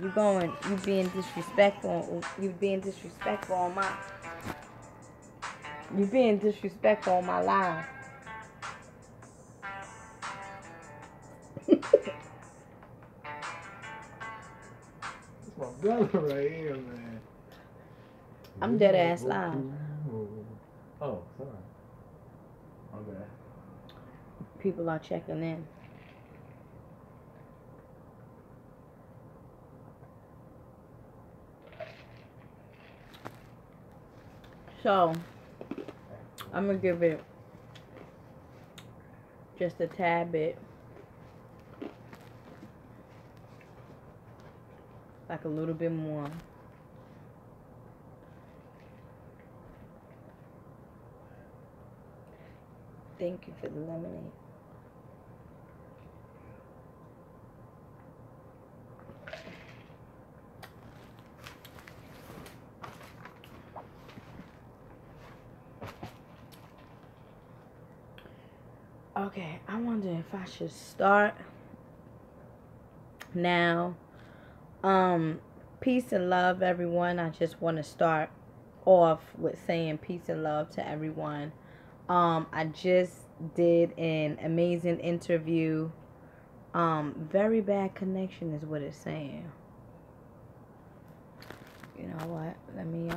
You being disrespectful. You being disrespectful on my. You being disrespectful on my live. That's my brother right here, man. I'm dead ass live. Oh, sorry. My bad. People are checking in. So, I'm going to give it just a tad bit. Like a little bit more. Thank you for the lemonade. Okay, I wonder if I should start now. Peace and love, everyone. I just want to start off with saying peace and love to everyone. I just did an amazing interview. Very bad connection is what it's saying. You know what? Let me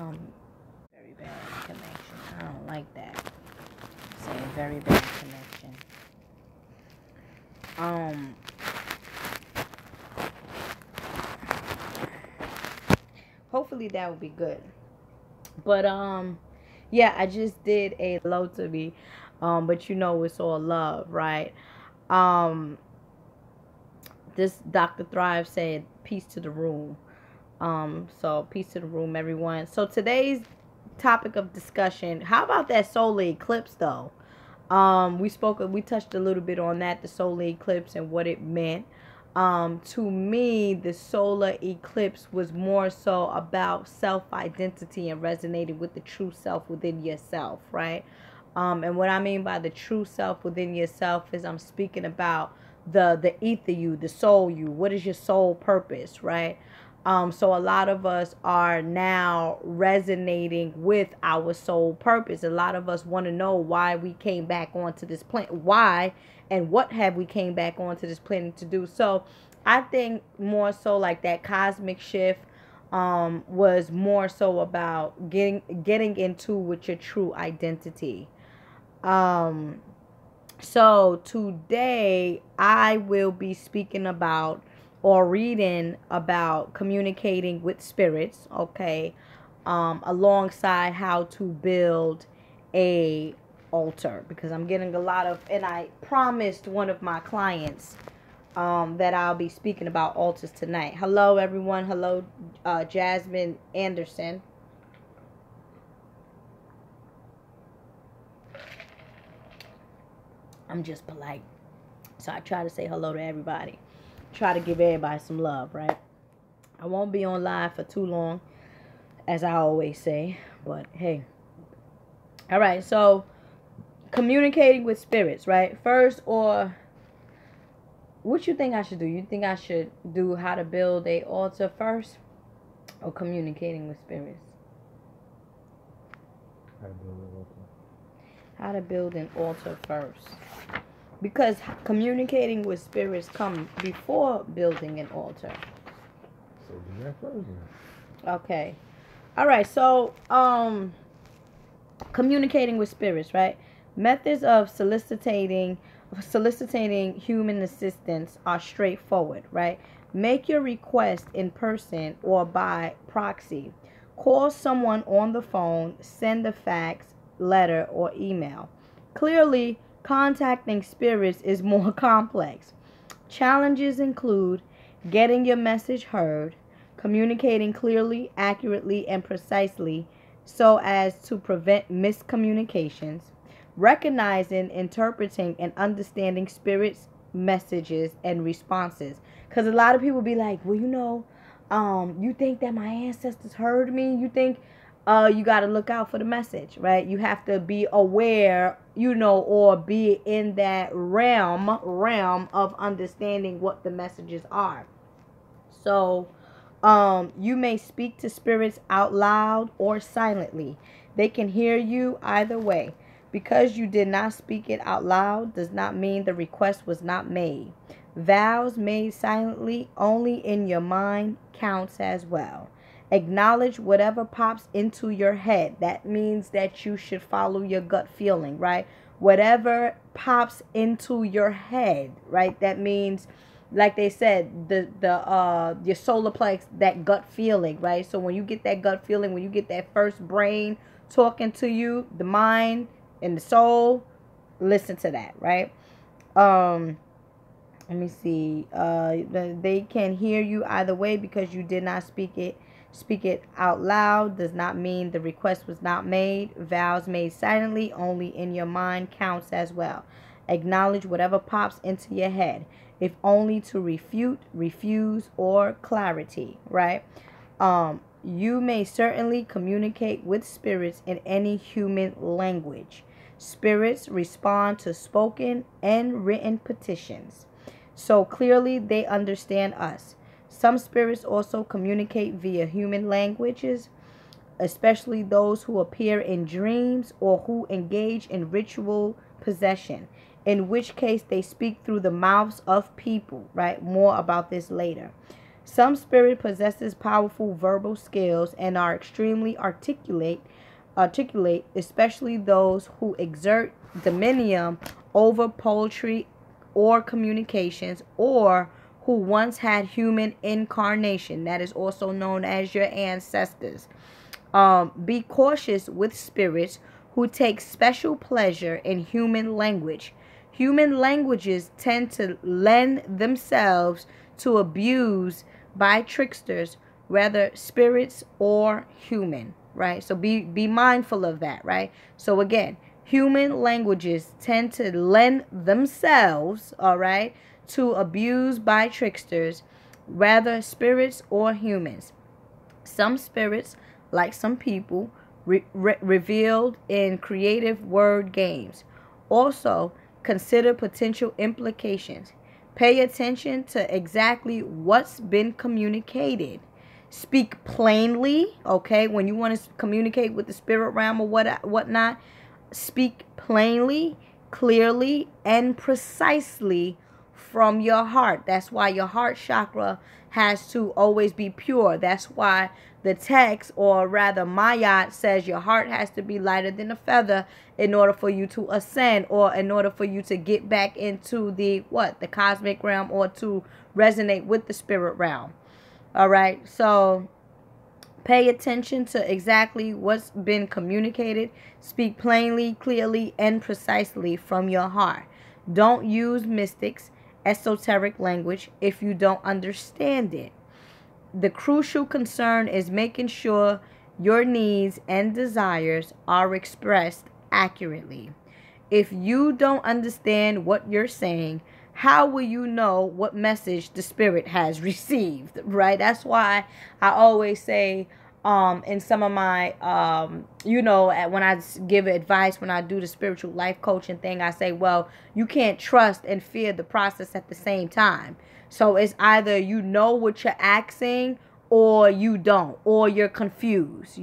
very bad connection. I don't like that. Saying very bad connection. Hopefully that will be good. But yeah, I just did a hello to me. But you know it's all love, right? This Dr. Thrive said peace to the room. So peace to the room, everyone. So today's topic of discussion, how about that solar eclipse though? We touched a little bit on that, the solar eclipse and what it meant. To me, the solar eclipse was more so about self-identity and resonating with the true self within yourself, right? And what I mean by the true self within yourself is I'm speaking about the ether you, the soul you. What is your soul purpose, right? So a lot of us are now resonating with our soul purpose. A lot of us want to know why we came back onto this planet. Why and what have we came back onto this planet to do? So I think more so like that cosmic shift was more so about getting into with your true identity. So today I will be speaking about or reading about communicating with spirits, okay, alongside how to build a altar, because I'm getting a lot of, and I promised one of my clients that I'll be speaking about altars tonight. Hello everyone. Hello Jasmine Anderson. I'm just polite, so I try to say hello to everybody. Try to give everybody some love, right? I won't be on live for too long, as I always say, but hey. All right, so communicating with spirits, right? First, or what you think I should do? You think I should do how to build a altar first, or communicating with spirits? How to build an altar. How to build an altar first. Because communicating with spirits come before building an altar. So do that first. Okay. All right. So, communicating with spirits, right? Methods of soliciting human assistance are straightforward, right? Make your request in person or by proxy. Call someone on the phone, send a fax, letter, or email. Clearly, contacting spirits is more complex. Challenges include getting your message heard, communicating clearly, accurately, and precisely so as to prevent miscommunications, recognizing, interpreting, and understanding spirits' messages and responses. Because a lot of people be like, well, you know, you think that my ancestors heard me? You think you got to look out for the message, right? You have to be aware, you know, or be in that realm of understanding what the messages are. So, You may speak to spirits out loud or silently. They can hear you either way. Because you did not speak it out loud does not mean the request was not made. Vows made silently only in your mind counts as well. Acknowledge whatever pops into your head. That means that you should follow your gut feeling, right? Whatever pops into your head, right? That means, like they said, your solar plex, that gut feeling, right? So when you get that gut feeling, when you get that first brain talking to you, the mind and the soul, listen to that, right? Let me see. They can hear you either way. Because you did not speak it out loud does not mean the request was not made. Vows made silently only in your mind counts as well. Acknowledge whatever pops into your head, if only to refute, refuse, or clarity, right? You may certainly communicate with spirits in any human language. Spirits respond to spoken and written petitions, so clearly they understand us. Some spirits also communicate via human languages, especially those who appear in dreams or who engage in ritual possession, in which case they speak through the mouths of people, right? More about this later. Some spirit possesses powerful verbal skills and are extremely articulate, especially those who exert dominion over poetry or communications, or who once had human incarnation. That is also known as your ancestors. Be cautious with spirits who take special pleasure in human language. Human languages tend to lend themselves to abuse by tricksters, whether spirits or human, right? So be mindful of that, right? So again, human languages tend to lend themselves, all right, to abuse by tricksters, whether spirits or humans. Some spirits, like some people, revealed in creative word games. Also, consider potential implications. Pay attention to exactly what's been communicated. Speak plainly, okay? When you want to communicate with the spirit realm or whatnot, speak plainly, clearly, and precisely from your heart. That's why your heart chakra has to always be pure. That's why the text, or rather Mayat, says your heart has to be lighter than a feather in order for you to ascend, or in order for you to get back into the cosmic realm, or to resonate with the spirit realm. All right, so pay attention to exactly what's been communicated. Speak plainly, clearly, and precisely from your heart. Don't use mystics, esoteric language if you don't understand it. The crucial concern is making sure your needs and desires are expressed accurately. If you don't understand what you're saying, how will you know what message the spirit has received, right? That's why I always say, in some of my, when I give advice, when I do the spiritual life coaching thing, I say, well, you can't trust and fear the process at the same time. So it's either you know what you're asking, or you don't, or you're confused,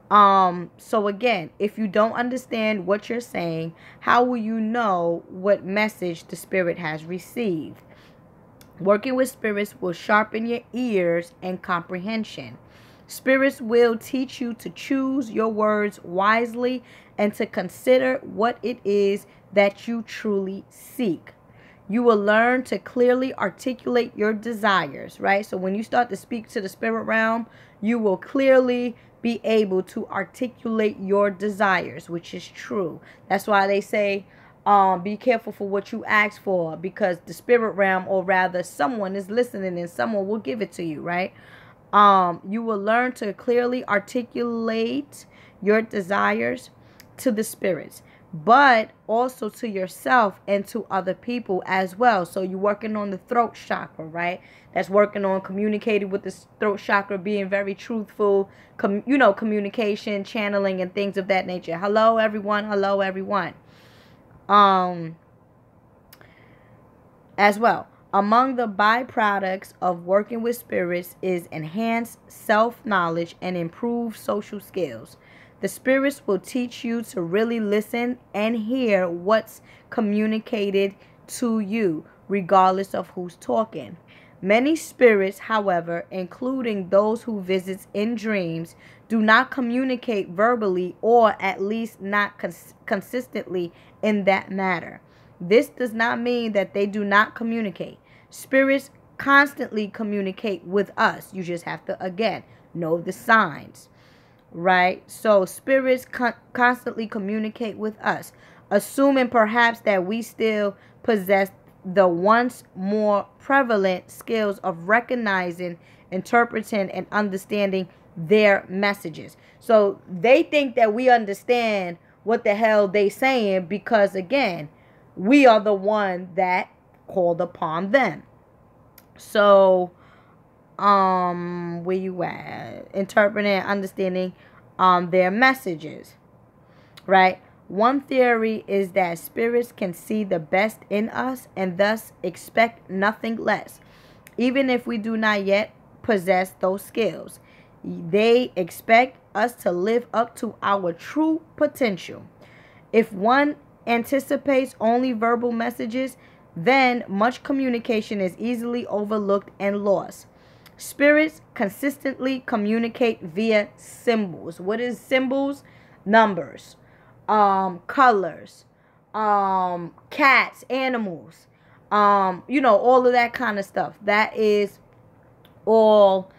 So again, if you don't understand what you're saying, how will you know what message the spirit has received? Working with spirits will sharpen your ears and comprehension. Spirits will teach you to choose your words wisely and to consider what it is that you truly seek. You will learn to clearly articulate your desires, right? So when you start to speak to the spirit realm, you will clearly be able to articulate your desires, which is true. That's why they say, be careful for what you ask for, because the spirit realm, or rather someone, is listening and someone will give it to you, right? You will learn to clearly articulate your desires to the spirits, but also to yourself and to other people as well. So you're working on the throat chakra, right? That's working on communicating with the throat chakra, being very truthful, communication, channeling, and things of that nature. Hello, everyone. Hello, everyone. As well. Among the byproducts of working with spirits is enhanced self-knowledge and improved social skills. The spirits will teach you to really listen and hear what's communicated to you, regardless of who's talking. Many spirits, however, including those who visit in dreams, do not communicate verbally, or at least not consistently in that matter. This does not mean that they do not communicate. Spirits constantly communicate with us. You just have to, again, know the signs, right? So spirits constantly communicate with us, assuming perhaps that we still possess the once more prevalent skills of recognizing, interpreting, and understanding their messages. So they think that we understand what the hell they saying because, again, we are the one that called upon them. So, where you at? Interpreting and understanding their messages, right? One theory is that spirits can see the best in us and thus expect nothing less. Even if we do not yet possess those skills, they expect us to live up to our true potential. If one anticipates only verbal messages, then much communication is easily overlooked and lost. Spirits consistently communicate via symbols. What is symbols? Numbers, colors, cats, animals, all of that kind of stuff. That is all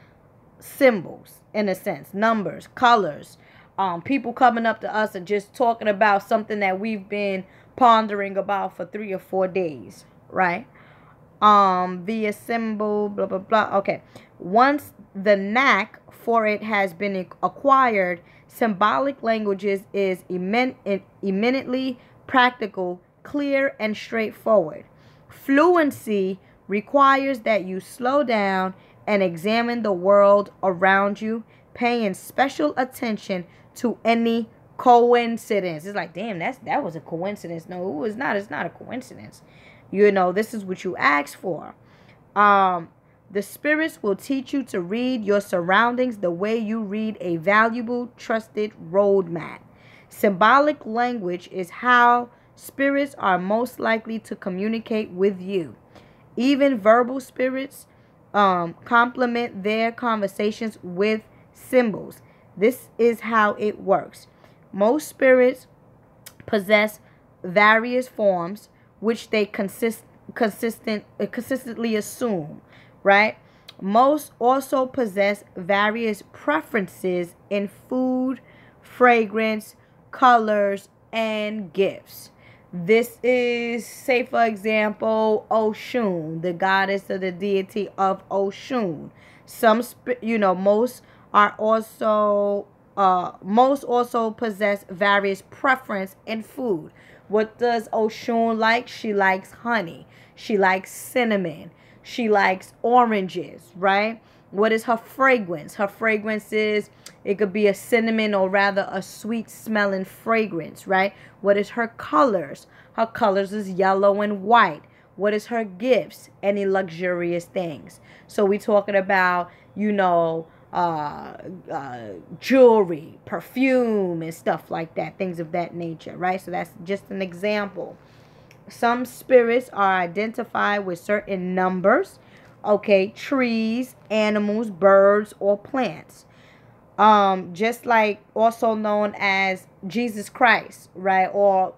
symbols in a sense. Numbers, colors, people coming up to us and just talking about something that we've been pondering about for 3 or 4 days, right? Via symbol, blah blah blah. Okay, once the knack for it has been acquired, symbolic languages is eminently practical, clear, and straightforward. Fluency requires that you slow down and examine the world around you, paying special attention to any coincidence. It's like, damn, that was a coincidence. No, it was not. It's not a coincidence. This is what you asked for. The spirits will teach you to read your surroundings the way you read a valuable, trusted roadmap. Symbolic language is how spirits are most likely to communicate with you. Even verbal spirits complement their conversations with symbols. This is how it works. Most spirits possess various forms which they consistently assume, right? Most also possess various preferences in food, fragrance, colors, and gifts. This is, say for example, Oshun, the goddess of the deity of Oshun. Most also possess various preference in food. What does Oshun like? She likes honey. She likes cinnamon. She likes oranges, right? What is her fragrance? Her fragrance is, it could be a cinnamon or rather a sweet smelling fragrance, right? What is her colors? Her colors is yellow and white. What is her gifts? Any luxurious things. So we talking about, jewelry, perfume, and stuff like that, things of that nature, right? So that's just an example. Some spirits are identified with certain numbers, okay, trees, animals, birds, or plants. Just like also known as Jesus Christ, right? Or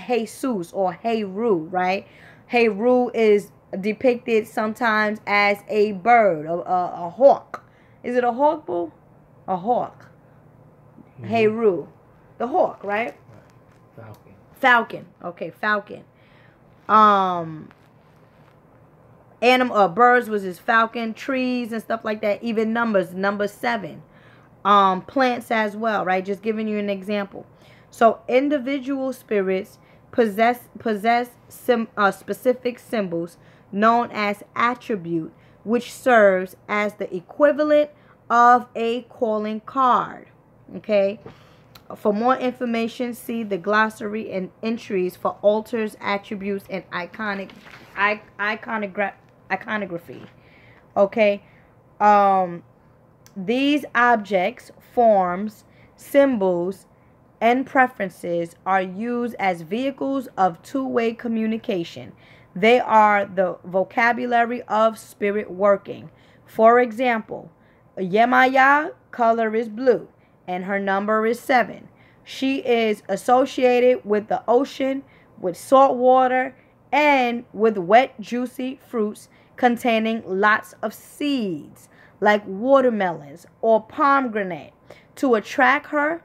Jesus or Heru, right? Heru is depicted sometimes as a bird, a hawk. Is it a hawk, boo? A hawk. Mm-hmm. Heru. The hawk, right? Falcon. Falcon. Okay, falcon. Birds was his falcon. Trees and stuff like that. Even numbers. Number 7. Plants as well, right? Just giving you an example. So individual spirits possess specific symbols known as attribute, which serves as the equivalent of a calling card. Okay. For more information, see the glossary and entries for altars, attributes, and iconography. Okay. These objects, forms, symbols, and preferences are used as vehicles of two-way communication. They are the vocabulary of spirit working. For example, Yemaya color is blue and her number is 7. She is associated with the ocean, with salt water, and with wet, juicy fruits containing lots of seeds, like watermelons or pomegranate. To attract her,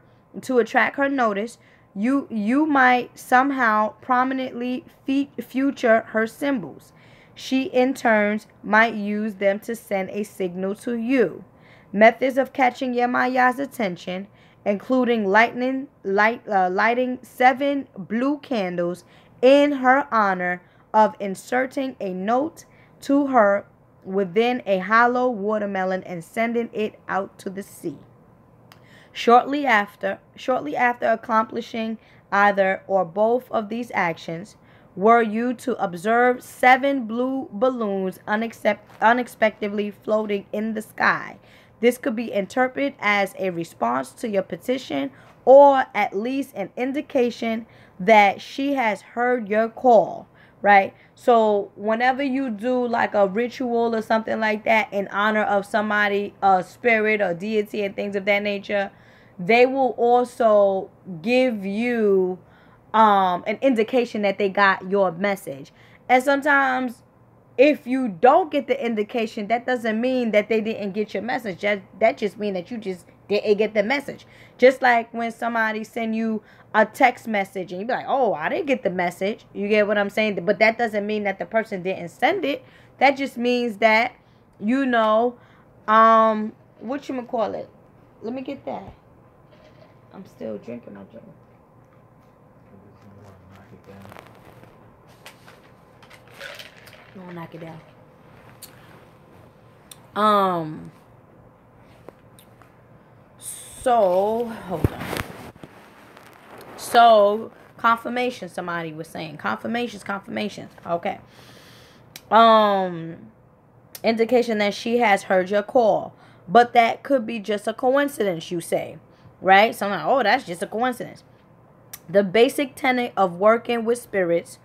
notice, you might somehow prominently feature her symbols. She in turn might use them to send a signal to you. Methods of catching Yemaya's attention, including lighting 7 blue candles in her honor, of inserting a note to her within a hollow watermelon and sending it out to the sea. Shortly after accomplishing either or both of these actions, were you to observe 7 blue balloons unexpectedly floating in the sky. This could be interpreted as a response to your petition, or at least an indication that she has heard your call, right? So whenever you do like a ritual or something like that in honor of somebody, a spirit or deity and things of that nature, they will also give you an indication that they got your message. And sometimes if you don't get the indication, that doesn't mean that they didn't get your message. That just means that you just didn't get the message. Just like when somebody send you a text message and you be like, oh, I didn't get the message. You get what I'm saying? But that doesn't mean that the person didn't send it. That just means that, whatchamacallit? Let me get that. I'm still drinking my drink. No, knock it down. So hold on. So confirmation. Somebody was saying confirmations. Okay. Indication that she has heard your call, but that could be just a coincidence. You say, right? So I'm like, oh, that's just a coincidence. The basic tenet of working with spirits,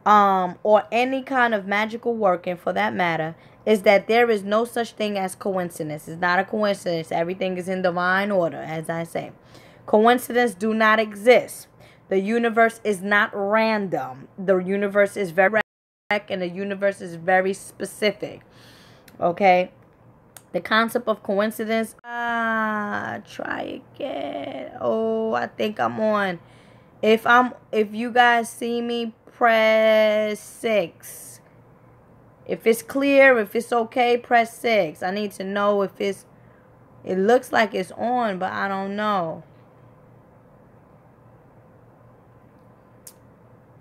or any kind of magical working for that matter, is that there is no such thing as coincidence. It's not a coincidence. Everything is in divine order, as I say. Coincidences do not exist. The universe is not random. The universe is very direct, and the universe is very specific. Okay? The concept of coincidence. Try again. Oh, I think I'm on. If you guys see me, press 6. If it's clear, if it's okay, press 6. I need to know if it looks like it's on, but I don't know.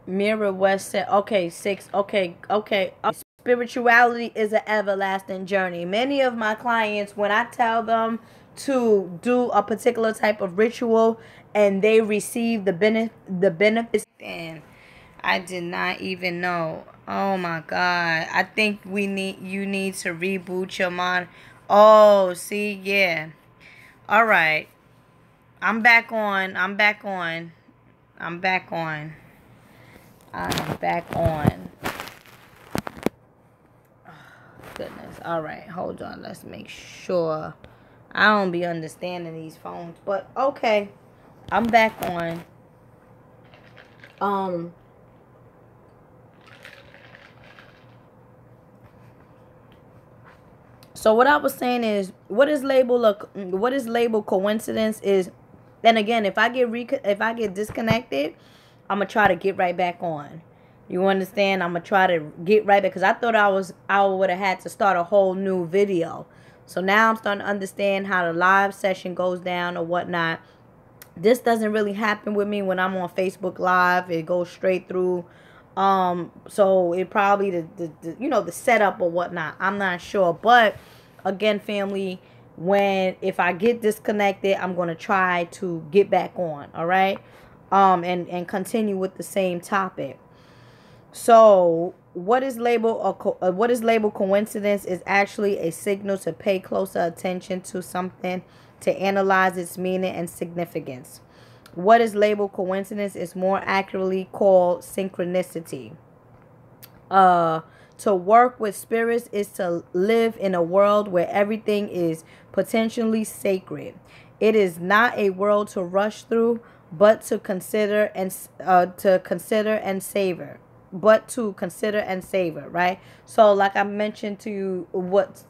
Mirror West said, okay, 6. Okay. Spirituality is an everlasting journey. Many of my clients, when I tell them to do a particular type of ritual and they receive the benefits, and I did not even know. Oh my God. I think you need to reboot your mind. Oh, see, yeah. All right. I'm back on. Goodness. All right. Hold on. Let's make sure. I don't be understanding these phones, but okay. I'm back on. So what I was saying is, what is labeled coincidence is, then again, if I get disconnected, I'm gonna try to get right back on. You understand? I'm gonna try to get right back, because I thought I would have had to start a whole new video. So now I'm starting to understand how the live session goes down or whatnot. This doesn't really happen with me when I'm on Facebook Live. It goes straight through. So it probably the setup or whatnot. I'm not sure, but again, family, if I get disconnected, I'm going to try to get back on. All right. And continue with the same topic. So what is labeled coincidence is actually a signal to pay closer attention to something, to analyze its meaning and significance. What is labeled coincidence is more accurately called synchronicity. To work with spirits is to live in a world where everything is potentially sacred. It is not a world to rush through, but to consider and savor. But to consider and savor, right? So, like I mentioned to you, what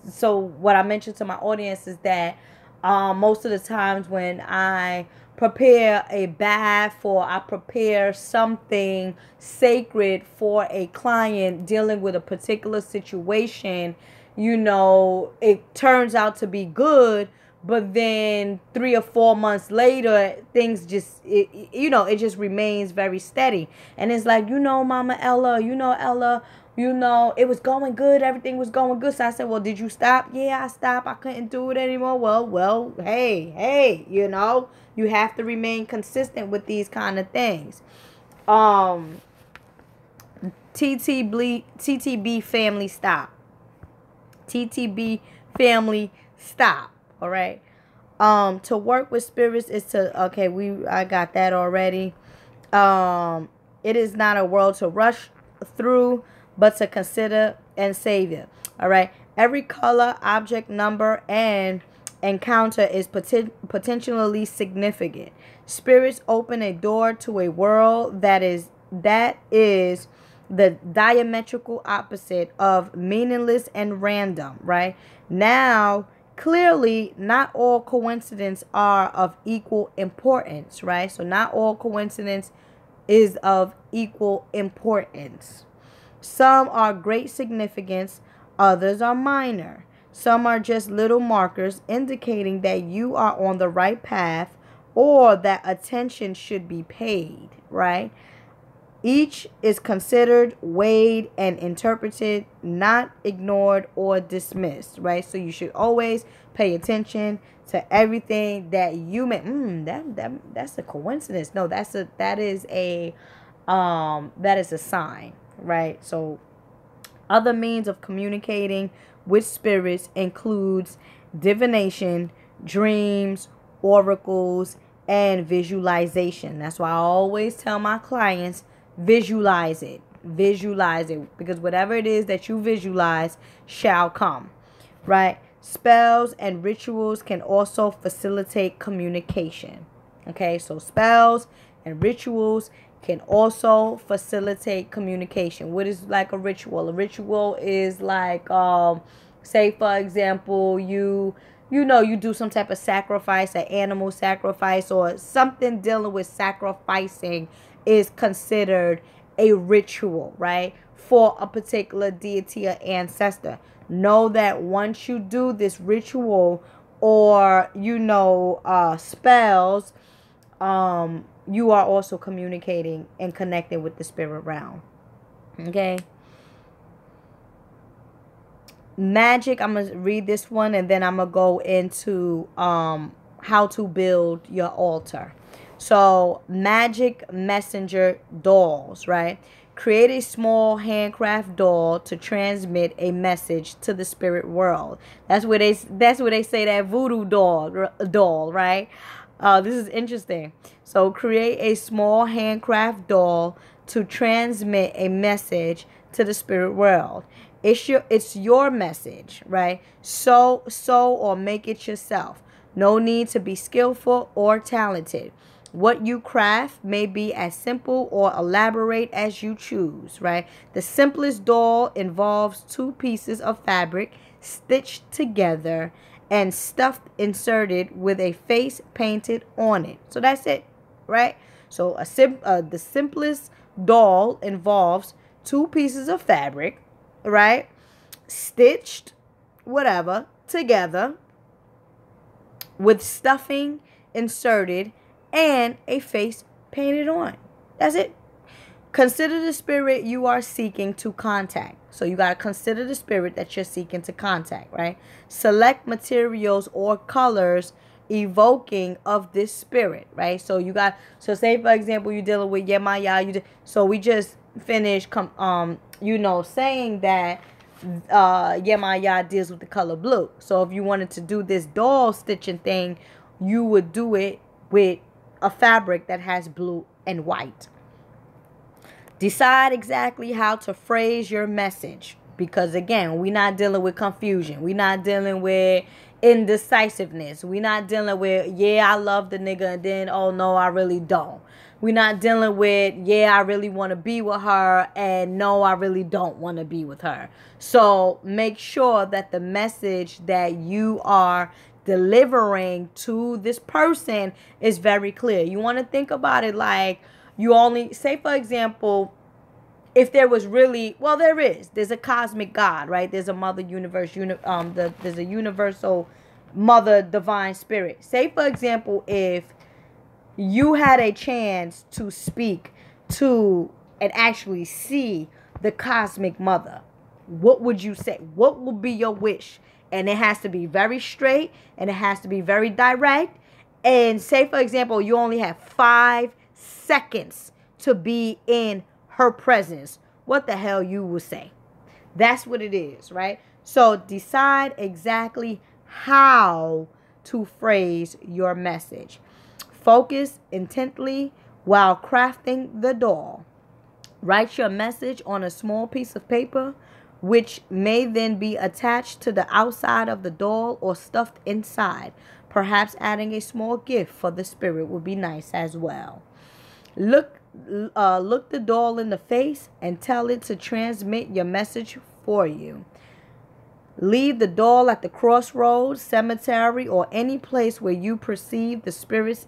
I mentioned to my audience is that most of the times when I prepare a bath or I prepare something sacred for a client dealing with a particular situation, it turns out to be good, but then 3 or 4 months later, things it just remains very steady. And it's like, Mama Ella, Ella, it was going good. Everything was going good. So I said, well, did you stop? Yeah, I stopped. I couldn't do it anymore. Well, hey, you have to remain consistent with these kind of things. TTB family stop. TTB family stop. All right. To work with spirits is to, I got that already. It is not a world to rush through, but to consider and savor. All right. Every color, object, number, and encounter is potentially significant. Spirits open a door to a world that is the diametrical opposite of meaningless and random, right? Now, clearly, not all coincidences are of equal importance, right? So not all coincidence is of equal importance. Some are great significance, others are minor. Some are just little markers indicating that you are on the right path or that attention should be paid, right? Each is considered, weighed, and interpreted, not ignored or dismissed, right? So you should always pay attention to everything that you may. That's a coincidence. No, that is a sign, right? So other means of communicating with spirits includes divination, dreams, oracles, and visualization. That's why I always tell my clients, visualize it, because whatever it is that you visualize shall come, right? Spells and rituals can also facilitate communication. Okay, so spells and rituals can also facilitate communication. What is like a ritual? A ritual is like, say for example, you do some type of sacrifice, an animal sacrifice, or something dealing with sacrificing is considered a ritual, right? For a particular deity or ancestor. Know that once you do this ritual or, spells, you are also communicating and connecting with the spirit realm. Okay. Magic, I'm going to read this one and then I'm going to go into how to build your altar. So, magic messenger dolls, right? Create a small handcraft doll to transmit a message to the spirit world. That's where they say that voodoo doll, right? This is interesting. So, create a small handcraft doll to transmit a message to the spirit world. It's your message, right? Sew or make it yourself. No need to be skillful or talented. What you craft may be as simple or elaborate as you choose, right? The simplest doll involves 2 pieces of fabric stitched together and stuffed inserted with a face painted on it. So that's it, right? So the simplest doll involves 2 pieces of fabric, right? Stitched, whatever, together with stuffing inserted and a face painted on. That's it. Consider the spirit you are seeking to contact. So you got to consider the spirit that you're seeking to contact, right? Select materials or colors evoking of this spirit, right? So you got, so say for example, you're dealing with Yemaya, so we just finished, saying that Yemaya deals with the color blue. So if you wanted to do this doll stitching thing, you would do it with a fabric that has blue and white. Decide exactly how to phrase your message. Because again, we're not dealing with confusion. We're not dealing with indecisiveness. We're not dealing with, yeah, I love the nigga, and then, oh no, I really don't. We're not dealing with, yeah, I really want to be with her, and no, I really don't want to be with her. So make sure that the message that you are delivering to this person is very clear. You want to think about it like, you only, say for example, if there was really, well, there's a cosmic God, right? There's a mother universe, there's a universal mother divine spirit. Say for example, if you had a chance to speak to and actually see the cosmic mother, what would you say? What would be your wish? And it has to be very straight, and it has to be very direct. And say for example, you only have 5 seconds to be in her presence. What the hell you will say? That's what it is, right? So decide exactly how to phrase your message. Focus intently while crafting the doll. Write your message on a small piece of paper, which may then be attached to the outside of the doll or stuffed inside. Perhaps adding a small gift for the spirit would be nice as well. Look the doll in the face and tell it to transmit your message for you. Leave the doll at the crossroads, cemetery, or any place where you perceive the spirits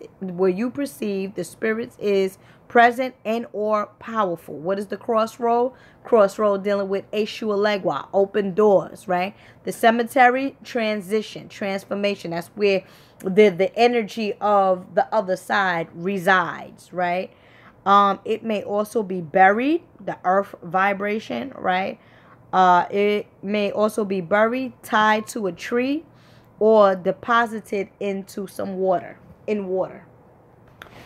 is present and or powerful. What is the crossroad? Crossroad dealing with Eshu Alegwa, open doors, right? The cemetery, transition, transformation. That's where the energy of the other side resides, right? It may also be buried, the earth vibration, right? It may also be buried, tied to a tree, or deposited into some water, in water.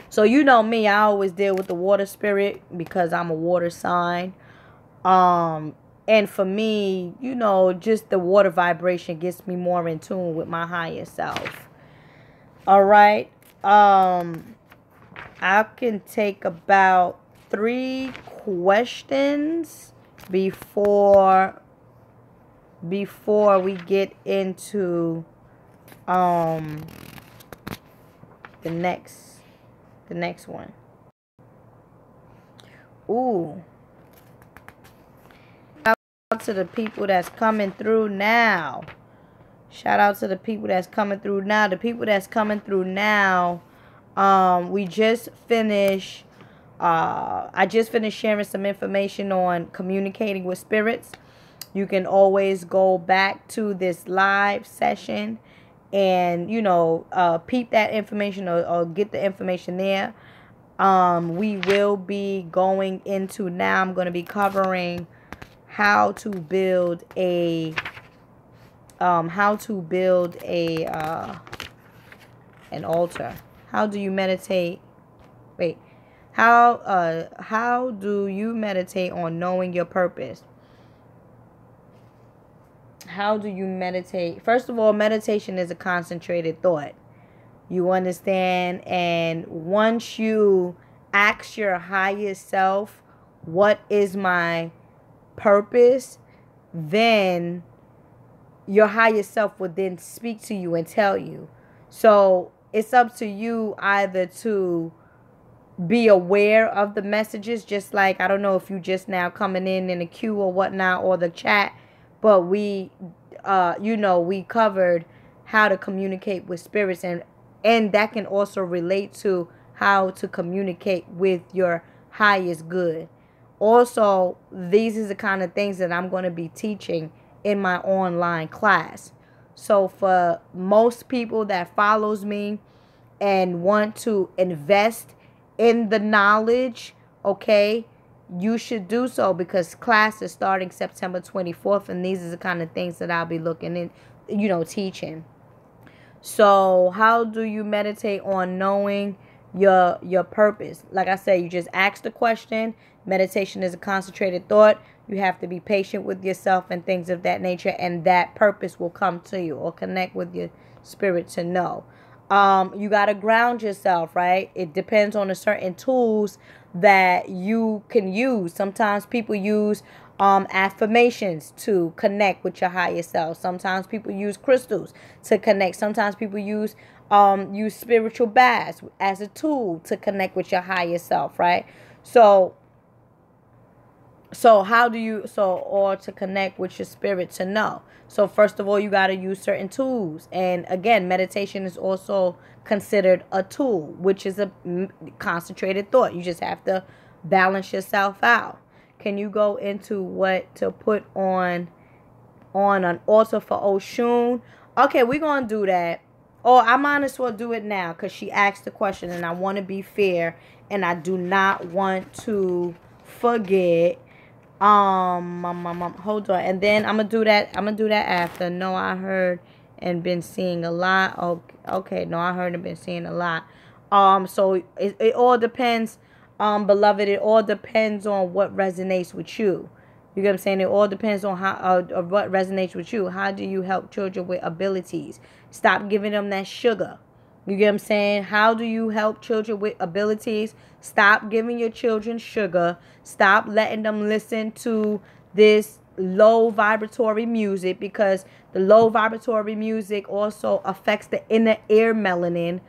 So you know me, I always deal with the water spirit because I'm a water sign. And for me, just the water vibration gets me more in tune with my higher self. All right. I can take about 3 questions before we get into the next one. Ooh. Shout out to the people that's coming through now. Shout out to the people that's coming through now. The people that's coming through now, we just finished, I just finished sharing some information on communicating with spirits. You can always go back to this live session and, peep that information or get the information there. We will be going into, now I'm going to be covering how to build an altar. How do you meditate? Wait. How do you meditate on knowing your purpose? How do you meditate? First of all, meditation is a concentrated thought. You understand? And once you ask your highest self, what is my purpose? Then your highest self would then speak to you and tell you. So it's up to you either to be aware of the messages, just like, I don't know if you just now coming in the queue or whatnot, or the chat, but we covered how to communicate with spirits, and that can also relate to how to communicate with your highest good. Also, these is the kind of things that I'm going to be teaching in my online class. So for most people that follows me and want to invest in the knowledge, okay, you should do so, because class is starting September 24th, and these are the kind of things that I'll be looking in, teaching. So how do you meditate on knowing your purpose? Like I said, you just ask the question. Meditation is a concentrated thought. You have to be patient with yourself and things of that nature, and that purpose will come to you or connect with your spirit to know. You got to ground yourself, right? It depends on the certain tools that you can use. Sometimes people use affirmations to connect with your higher self. Sometimes people use crystals to connect. Sometimes people use spiritual baths as a tool to connect with your higher self, right? So how do you, or to connect with your spirit to know? So first of all, you got to use certain tools. And again, meditation is also considered a tool, which is a concentrated thought. You just have to balance yourself out. Can you go into what to put on an altar for Oshun? Okay, we're going to do that. Or I might as well do it now, because she asked the question and I want to be fair and I do not want to forget. Hold on, and then I'm gonna do that after. No, I heard and been seeing a lot. Okay, no, I heard and been seeing a lot. So it all depends, beloved. It all depends on what resonates with you. You get what I'm saying? It all depends on how what resonates with you. How do you help children with abilities? Stop giving them that sugar. You get what I'm saying? How do you help children with abilities? Stop giving your children sugar. Stop letting them listen to this low vibratory music, because the low vibratory music also affects the inner ear melanin.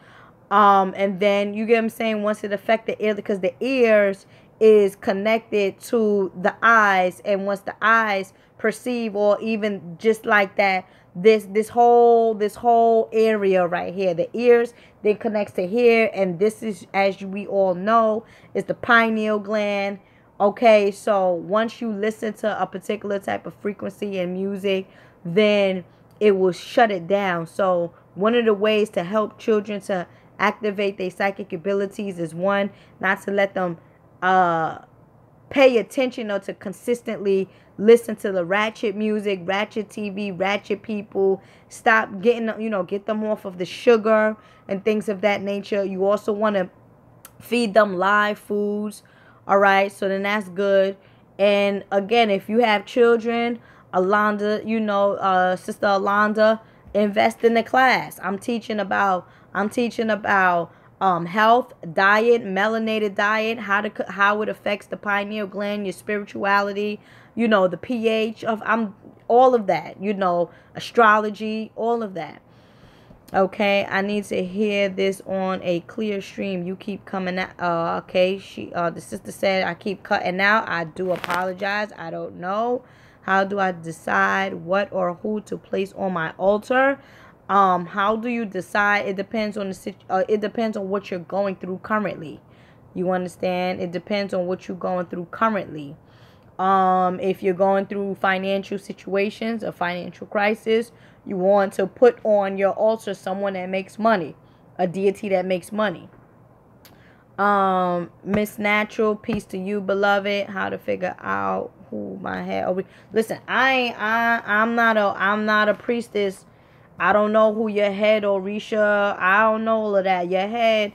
And then, you get what I'm saying, once it affects the ear, because the ears is connected to the eyes, and once the eyes perceive, or even just like that, this whole area right here, the ears, then connects to here, and this is, as we all know, is the pineal gland. Okay, so once you listen to a particular type of frequency and music, then it will shut it down. So one of the ways to help children to activate their psychic abilities is, one, not to let them pay attention, or to consistently listen to the ratchet music, ratchet TV, ratchet people. Stop getting, get them off of the sugar and things of that nature. You also want to feed them live foods. All right, so then that's good. And again, if you have children, Alonda, Sister Alonda, invest in the class. I'm teaching about health, diet, melanated diet, how it affects the pineal gland, your spirituality, the pH of all of that, astrology, all of that. Okay, I need to hear this on a clear stream. You keep coming out. Okay, the sister said I keep cutting out. I do apologize. I don't know. How do I decide what or who to place on my altar? How do you decide? It depends on it depends on what you're going through currently. You understand? It depends on what you're going through currently. If you're going through financial situations, a financial crisis, you want to put on your altar someone that makes money, a deity that makes money. Miss Natural, peace to you, beloved. How to figure out who my head. Listen, I'm not a priestess. I don't know who your head, Orisha. I don't know all of that. Your head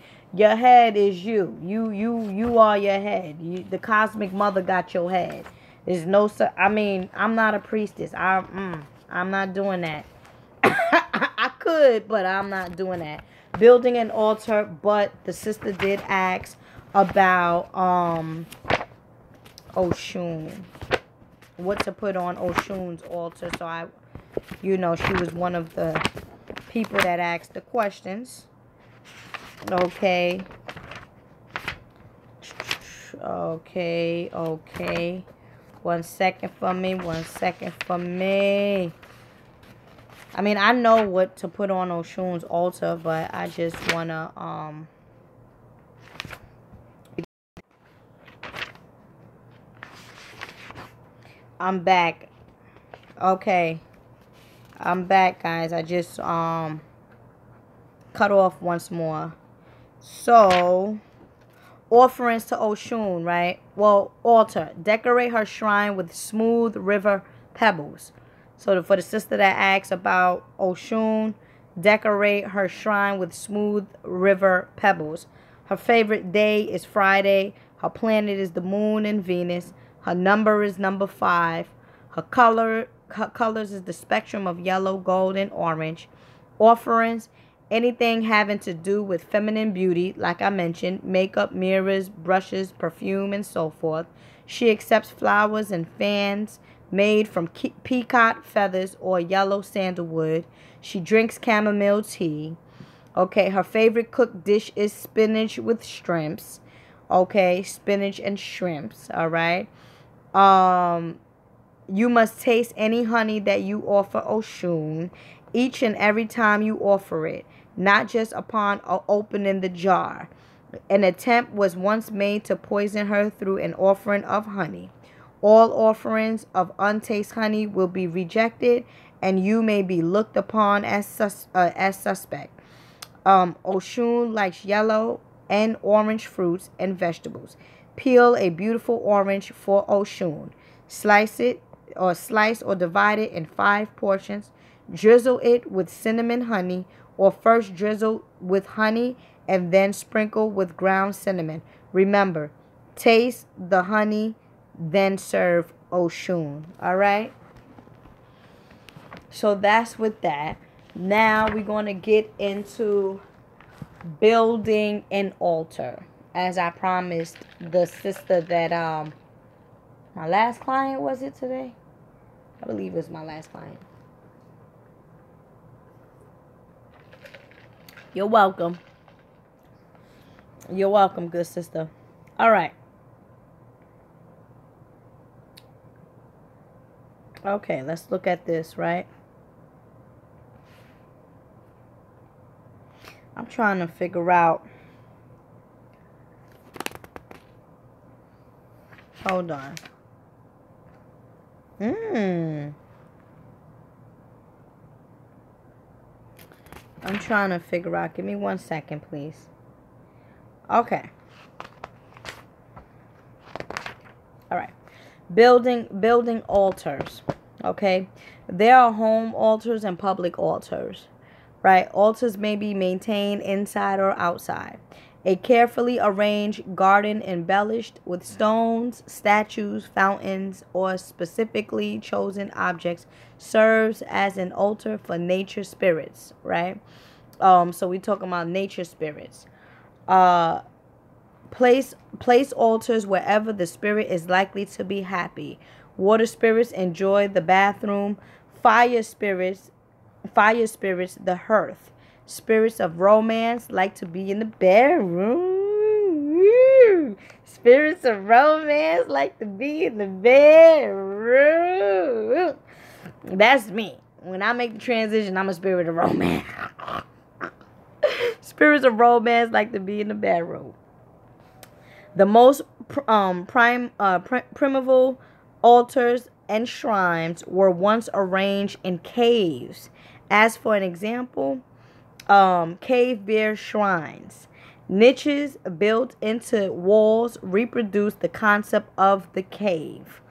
is you. You are your head. The cosmic mother got your head. There's no, I'm not a priestess. I'm not doing that. I could, but I'm not doing that. Building an altar, but the sister did ask about Oshun. What to put on Oshun's altar. So she was one of the people that asked the questions. Okay. Okay. 1 second for me. I know what to put on Oshun's altar, but I just want to, I'm back. Okay. I'm back, guys. I just, cut off once more. So, Offerings to Oshun, right? Well, altar. Decorate her shrine with smooth river pebbles. So for the sister that asks about Oshun, decorate her shrine with smooth river pebbles. Her favorite day is Friday. Her planet is the moon and Venus. Her number is number 5. Her colors is the spectrum of yellow, gold, and orange. Offerings, anything having to do with feminine beauty, like I mentioned, makeup, mirrors, brushes, perfume, and so forth. She accepts flowers and fans made from peacock feathers or yellow sandalwood. She drinks chamomile tea. Okay, her favorite cooked dish is spinach with shrimps. Okay, spinach and shrimps, all right? You must taste any honey that you offer Oshun each and every time you offer it, not just upon opening the jar. An attempt was once made to poison her through an offering of honey. All offerings of untasted honey will be rejected, and you may be looked upon as suspect. Oshun likes yellow and orange fruits and vegetables. Peel a beautiful orange for Oshun. Slice or divide it in 5 portions. Drizzle it with cinnamon honey, or first drizzle with honey and then sprinkle with ground cinnamon. Remember, taste the honey, then serve Oshun. All right? So that's with that. Now we're going to get into building an altar. As I promised the sister that my last client, was it today? I believe it was my last client. You're welcome. You're welcome, good sister. All right. Okay, let's look at this, right? I'm trying to figure out. Hold on. I'm trying to figure out. Give me 1 second, please. Okay. All right. Building altars. Okay. There are home altars and public altars. Right? Altars may be maintained inside or outside. A carefully arranged garden embellished with stones, statues, fountains, or specifically chosen objects serves as an altar for nature spirits, right? So we talking about nature spirits. Place altars wherever the spirit is likely to be happy. Water spirits enjoy the bathroom. Fire spirits, the hearth. Spirits of romance like to be in the bedroom. Spirits of romance like to be in the bedroom. That's me. When I make the transition, I'm a spirit of romance. Spirits of romance like to be in the bedroom. The most primeval altars and shrines were once arranged in caves. As for an example, cave bear shrines. Niches built into walls reproduce the concept of the cave.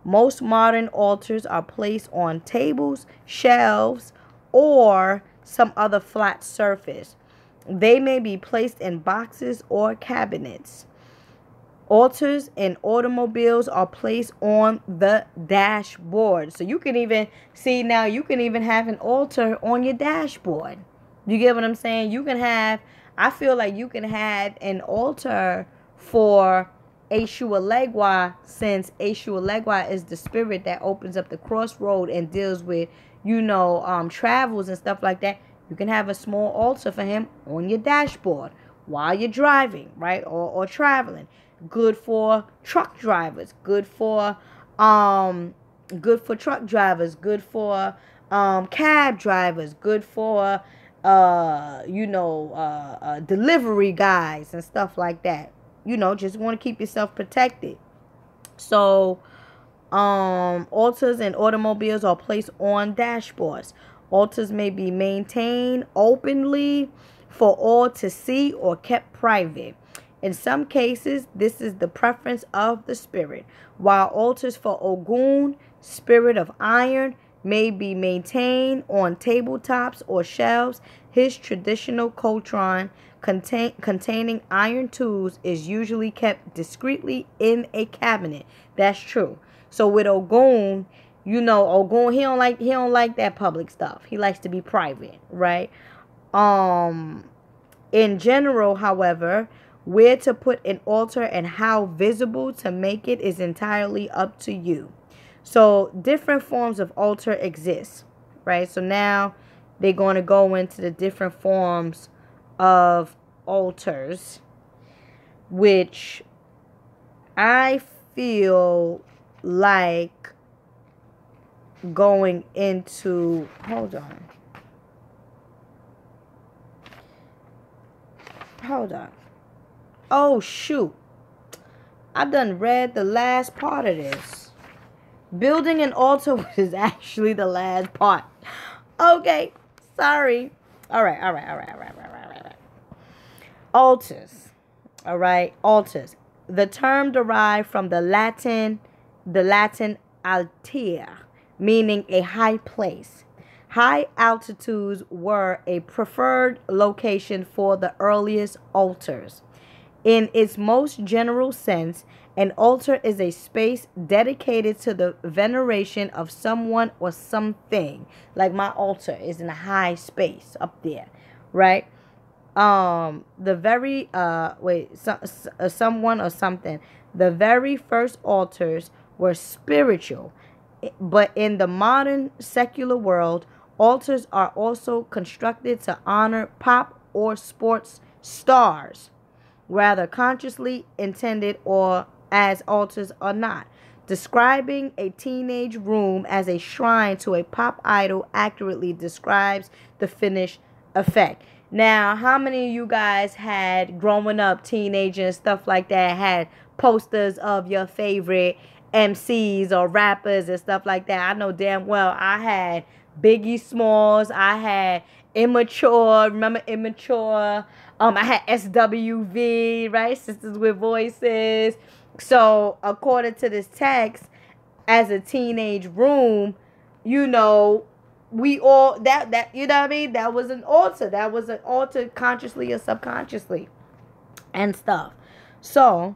Most modern altars are placed on tables, shelves, or some other flat surface. They may be placed in boxes or cabinets. Altars and automobiles are placed on the dashboard. So you can even see now, you can even have an altar on your dashboard. You get what I'm saying? You can have, I feel like you can have an altar for Ashua Legwa, since Ashua Legwa is the spirit that opens up the crossroad and deals with, travels and stuff like that. You can have a small altar for him on your dashboard while you're driving, right? Or traveling. Good for truck drivers. Good for truck drivers. Good for cab drivers. Good for delivery guys and stuff like that. Just want to keep yourself protected. So altars and automobiles are placed on dashboards. Altars may be maintained openly for all to see or kept private. In some cases, this is the preference of the spirit. While altars for Ogun, spirit of iron, may be maintained on tabletops or shelves, his traditional cauldron containing iron tools is usually kept discreetly in a cabinet. That's true. So with Ogun, Ogun, he don't like that public stuff. He likes to be private, right? In general, however, where to put an altar and how visible to make it is entirely up to you. So different forms of altar exist, right? So now they're going to go into the different forms of altars, which I feel like going into, hold on. Oh, shoot. I done read the last part of this. Building an altar is actually the last part. Okay, sorry. All right. Altars. All right, altars. The term derived from the Latin altea, meaning a high place. High altitudes were a preferred location for the earliest altars. In its most general sense, an altar is a space dedicated to the veneration of someone or something. Like my altar is in a high space up there, right? The very someone or something. The very first altars were spiritual, but in the modern secular world, altars are also constructed to honor pop or sports stars, whether consciously intended or as altars or not. Describing a teenage room as a shrine to a pop idol accurately describes the finished effect. Now, how many of you guys had, growing up, teenagers and stuff like that, had posters of your favorite MCs or rappers and stuff like that? I know damn well I had Biggie Smalls. I had Immature. Remember Immature? I had SWV, right? Sisters with Voices. So, according to this text, as a teenage room, we all that you know what I mean? That was an altar. That was an altar consciously or subconsciously and stuff. So,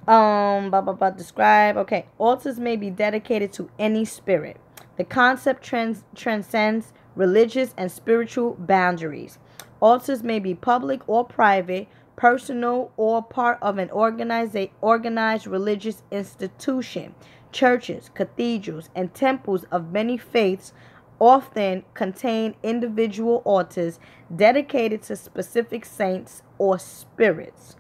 describe. Okay, altars may be dedicated to any spirit. The concept transcends religious and spiritual boundaries. Altars may be public or private, personal or part of an organized religious institution. Churches, cathedrals, and temples of many faiths often contain individual altars dedicated to specific saints or spirits.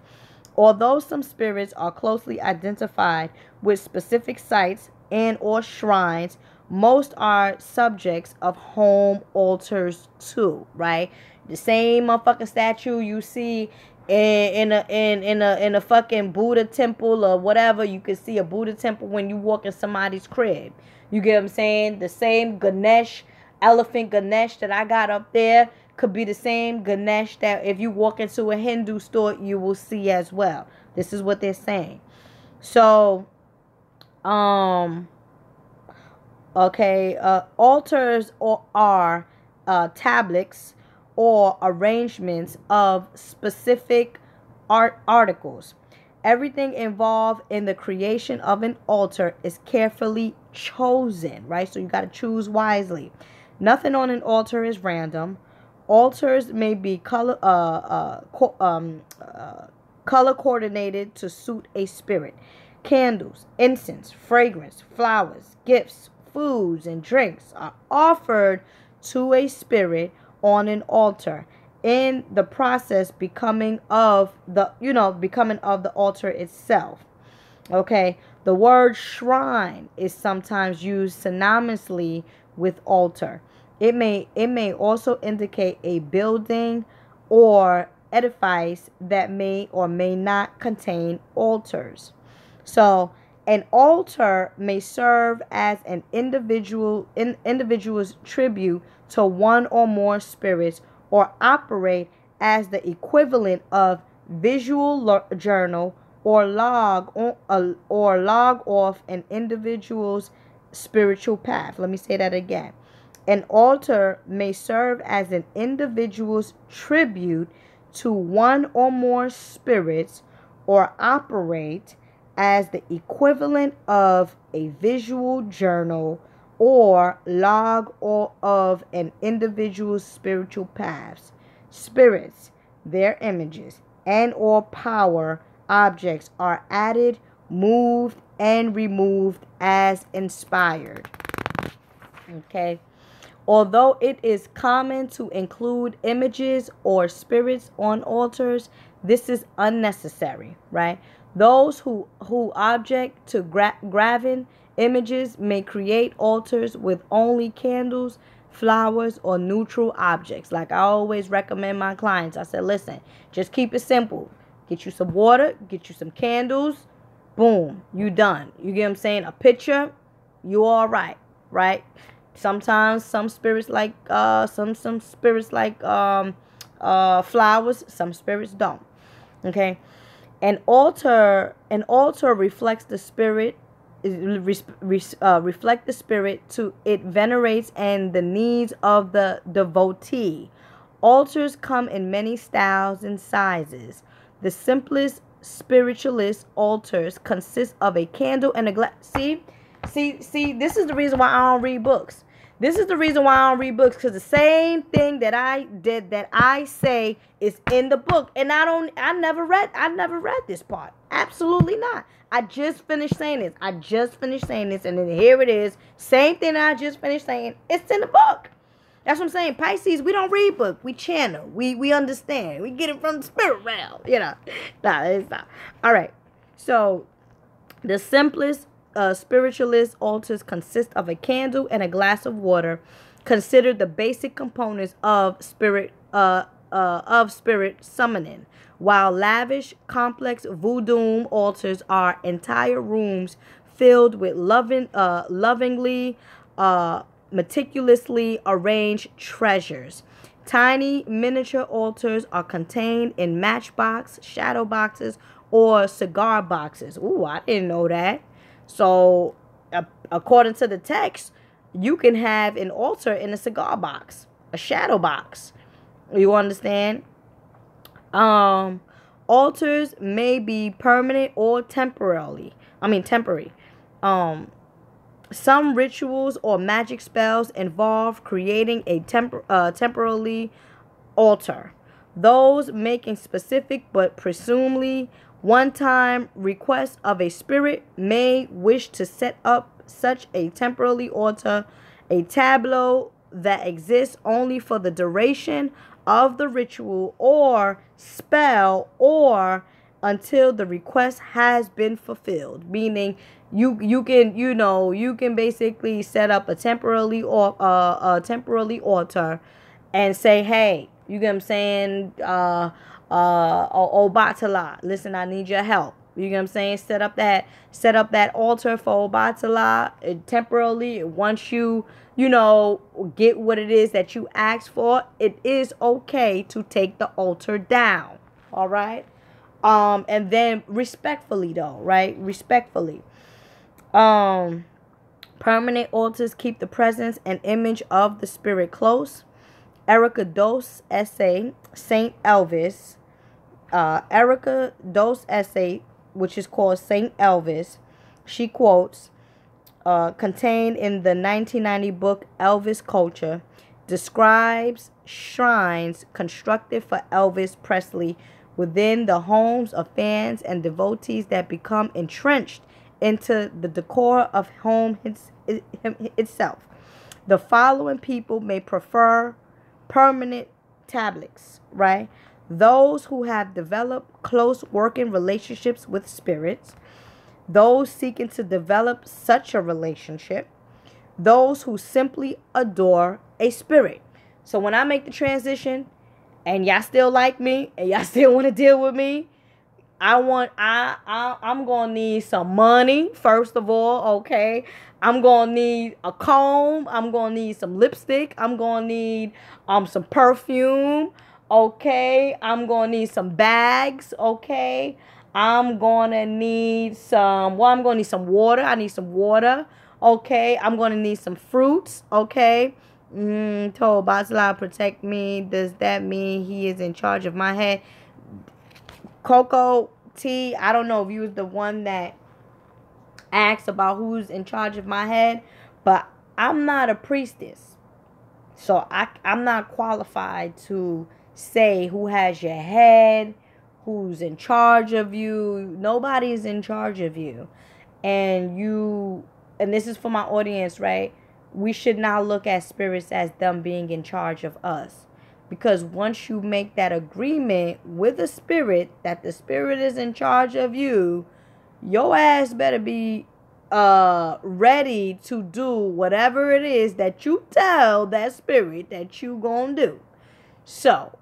Although some spirits are closely identified with specific sites and or shrines, most are subjects of home altars too, right? The same motherfucking statue you see in a fucking Buddha temple or whatever. You can see a Buddha temple when you walk in somebody's crib. You get what I'm saying? The same Ganesh, elephant Ganesh that I got up there could be the same Ganesh that if you walk into a Hindu store, you will see as well. This is what they're saying. So, okay, altars are tablets or arrangements of specific articles. Everything involved in the creation of an altar is carefully chosen, right? So you got to choose wisely. Nothing on an altar is random. Altars may be color coordinated to suit a spirit. Candles, incense, fragrance, flowers, gifts, foods, and drinks are offered to a spirit on an altar, in the process becoming of the altar itself. Okay, the word shrine is sometimes used synonymously with altar. It may also indicate a building or edifice that may or may not contain altars. So an altar may serve as an individual's tribute to one or more spirits, or operate as the equivalent of visual journal or log off an individual's spiritual path. Let me say that again. An altar may serve as an individual's tribute to one or more spirits or operate as the equivalent of a visual journal or log or of an individual's spiritual paths. Spirits, their images, and or power objects are added, moved, and removed as inspired. Okay. Although it is common to include images or spirits on altars, this is unnecessary, right? Those who object to graven images may create altars with only candles, flowers, or neutral objects. Like I always recommend my clients, I said, listen, just keep it simple. Get you some water, get you some candles, boom, you done. You get what I'm saying? A picture, you all right, right? Sometimes some spirits like some spirits like flowers, some spirits don't. Okay. An altar reflects the spirit, reflect the spirit to it venerates and the needs of the devotee. Altars come in many styles and sizes. The simplest spiritualist altars consist of a candle and a glass. See, this is the reason why I don't read books. This is the reason why I don't read books, because the same thing that I did, that I say, is in the book. And I never read this part. Absolutely not. I just finished saying this. And then here it is. Same thing that I just finished saying. It's in the book. That's what I'm saying. Pisces, we don't read book. We channel. We understand. We get it from the spirit realm. Nah, it's not. All right. So, the simplest spiritualist altars consist of a candle and a glass of water, considered the basic components of spirit summoning, while lavish, complex voodoo altars are entire rooms filled with lovingly, meticulously arranged treasures. Tiny miniature altars are contained in matchbox, shadow boxes, or cigar boxes. Ooh, I didn't know that. So, according to the text, you can have an altar in a cigar box, a shadow box. You understand? Altars may be permanent or temporary. Some rituals or magic spells involve creating a temporarily altar. Those making specific but presumably one-time request of a spirit may wish to set up such a temporary altar, a tableau that exists only for the duration of the ritual or spell, or until the request has been fulfilled. Meaning, you can basically set up a temporary altar and say, hey, you get what I'm saying? Obatala, listen, I need your help. You get what I'm saying? Set up that altar for Obatala temporarily. Once you get what it is that you asked for, it is okay to take the altar down. All right. And then respectfully though, right? Respectfully. Permanent altars keep the presence and image of the spirit close. Erica Doe's essay, Saint Elvis, which is called Saint Elvis, she quotes, contained in the 1990 book Elvis Culture, describes shrines constructed for Elvis Presley within the homes of fans and devotees that become entrenched into the decor of home itself. The following people may prefer permanent tablets, right? Those who have developed close working relationships with spirits, those seeking to develop such a relationship, those who simply adore a spirit. So when I make the transition and y'all still like me and y'all still want to deal with me, I'm gonna need some money, first of all, okay? I'm gonna need a comb, I'm gonna need some lipstick, I'm gonna need some perfume, Okay, I'm gonna need some bags. Okay, I'm gonna need some. Well, I'm gonna need some water. I need some water. Okay, I'm gonna need some fruits. Okay. Told Basila protect me. Does that mean he is in charge of my head? Coco T, I don't know if you was the one that asked about who's in charge of my head, but I'm not a priestess. So I'm not qualified to say who has your head, who's in charge of you. Nobody is in charge of you. And this is for my audience, right? We should not look at spirits as them being in charge of us. Because once you make that agreement with a spirit that the spirit is in charge of you, your ass better be ready to do whatever it is that you tell that spirit that you gonna do. So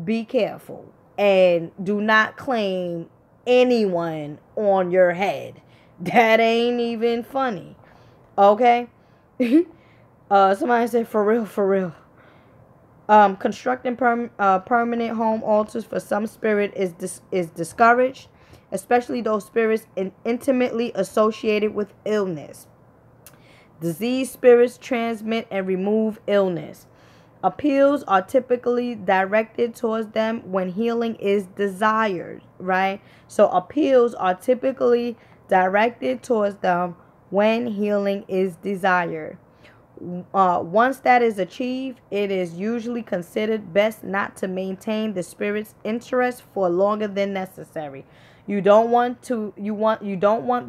be careful and do not claim anyone on your head. That ain't even funny. Okay. Somebody said for real, for real. Constructing permanent home altars for some spirit is discouraged, especially those spirits intimately associated with illness. Disease spirits transmit and remove illness. Appeals are typically directed towards them when healing is desired, right? So appeals are typically directed towards them when healing is desired. Once that is achieved, it is usually considered best not to maintain the spirit's interest for longer than necessary. You don't want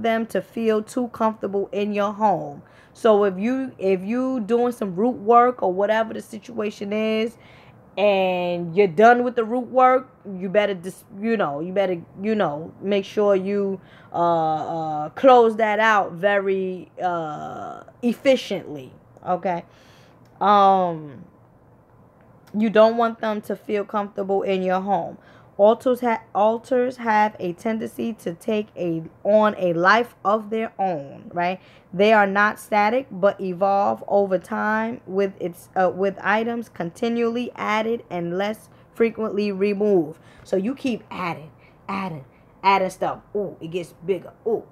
them to feel too comfortable in your home. So if you doing some root work or whatever the situation is, and you're done with the root work, you better make sure you close that out very efficiently. Okay. You don't want them to feel comfortable in your home. Altars have a tendency to take on a life of their own, right? They are not static but evolve over time with items continually added and less frequently removed. So you keep adding stuff. Ooh, it gets bigger. Ooh,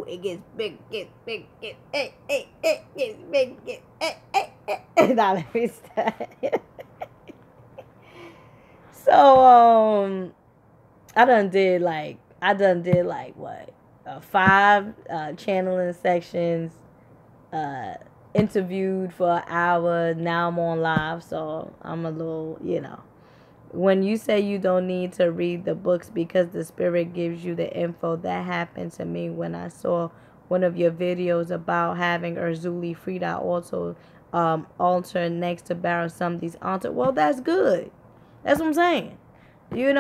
it gets big, gets big, gets big, Now let me start. So I done did like what 5 channeling sections, interviewed for an hour. Now I'm on live, so I'm a little, when you say you don't need to read the books because the spirit gives you the info, that happened to me when I saw one of your videos about having Urzuli Frida also altar next to Baron Sumdi's altar. Well, that's good. That's what I'm saying. Just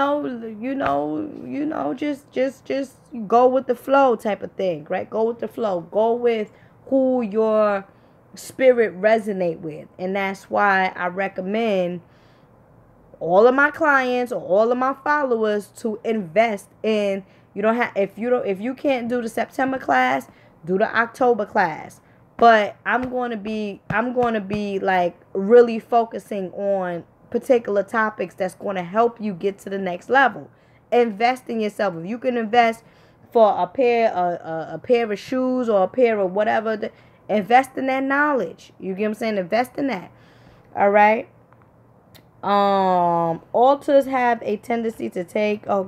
go with the flow type of thing, right? Go with the flow. Go with who your spirit resonate with. And that's why I recommend all of my clients or all of my followers to invest in. If you can't do the September class, do the October class. But I'm going to be like really focusing on particular topics that's going to help you get to the next level. Invest in yourself. If you can invest for a pair of shoes or a pair of whatever, invest in that knowledge. You get what I'm saying? Invest in that. All right. Altars have a tendency to take a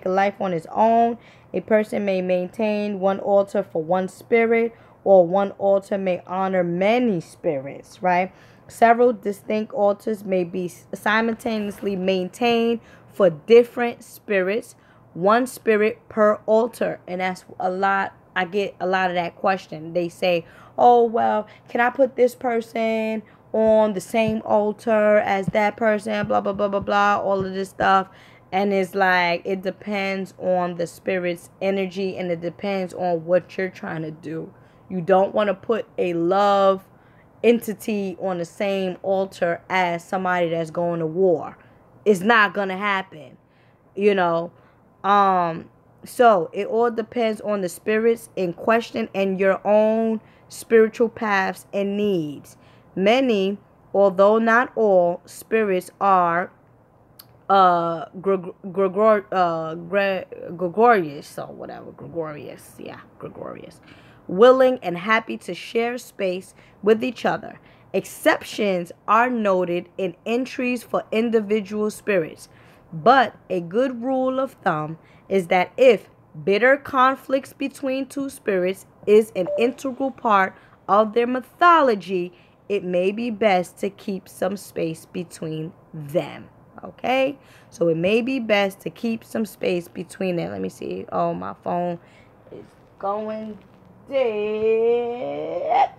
life on its own. A person may maintain one altar for one spirit, or one altar may honor many spirits, right? Several distinct altars may be simultaneously maintained for different spirits, one spirit per altar. And that's a lot. I get a lot of that question. They say, oh, well, can I put this person on the same altar as that person, blah, blah, blah, blah, blah, all of this stuff. And it's like, it depends on the spirit's energy, and it depends on what you're trying to do. You don't want to put a love entity on the same altar as somebody that's going to war. It's not going to happen, So it all depends on the spirits in question and your own spiritual paths and needs. Many, although not all, spirits are Gregorious, or whatever, Gregorious, yeah, Gregorious, willing and happy to share space with each other. Exceptions are noted in entries for individual spirits, but a good rule of thumb is that if bitter conflicts between two spirits is an integral part of their mythology, it may be best to keep some space between them. Okay, so it may be best to keep some space between them. Let me see. Oh, my phone is going dead.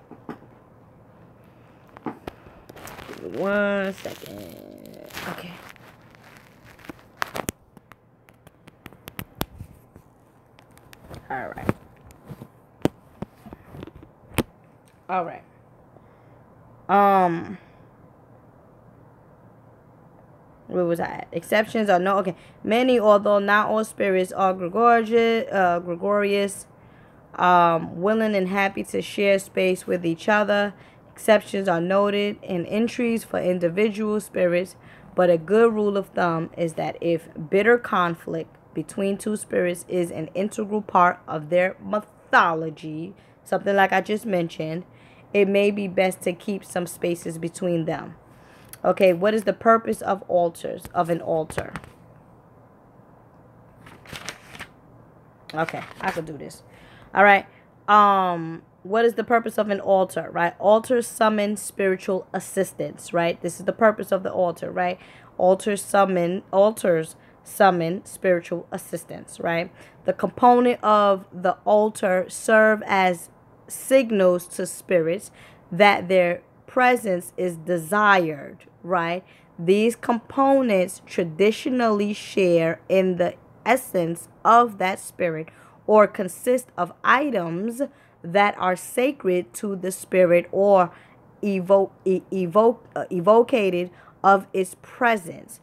Give me 1 second. Okay. All right. All right. Where was I at? Exceptions are no. Okay. Many, although not all spirits are gregorious, willing and happy to share space with each other. Exceptions are noted in entries for individual spirits, but a good rule of thumb is that if bitter conflict between two spirits is an integral part of their mythology, something like I just mentioned, it may be best to keep some spaces between them. Okay, what is the purpose of an altar? Okay, I could do this. All right. What is the purpose of an altar, right? Altars summon spiritual assistance, right? This is the purpose of the altar, right? Altars summon spiritual assistance, right? The component of the altar serve as signals to spirits that their presence is desired, right? These components traditionally share in the essence of that spirit or consist of items that are sacred to the spirit or evocated of its presence.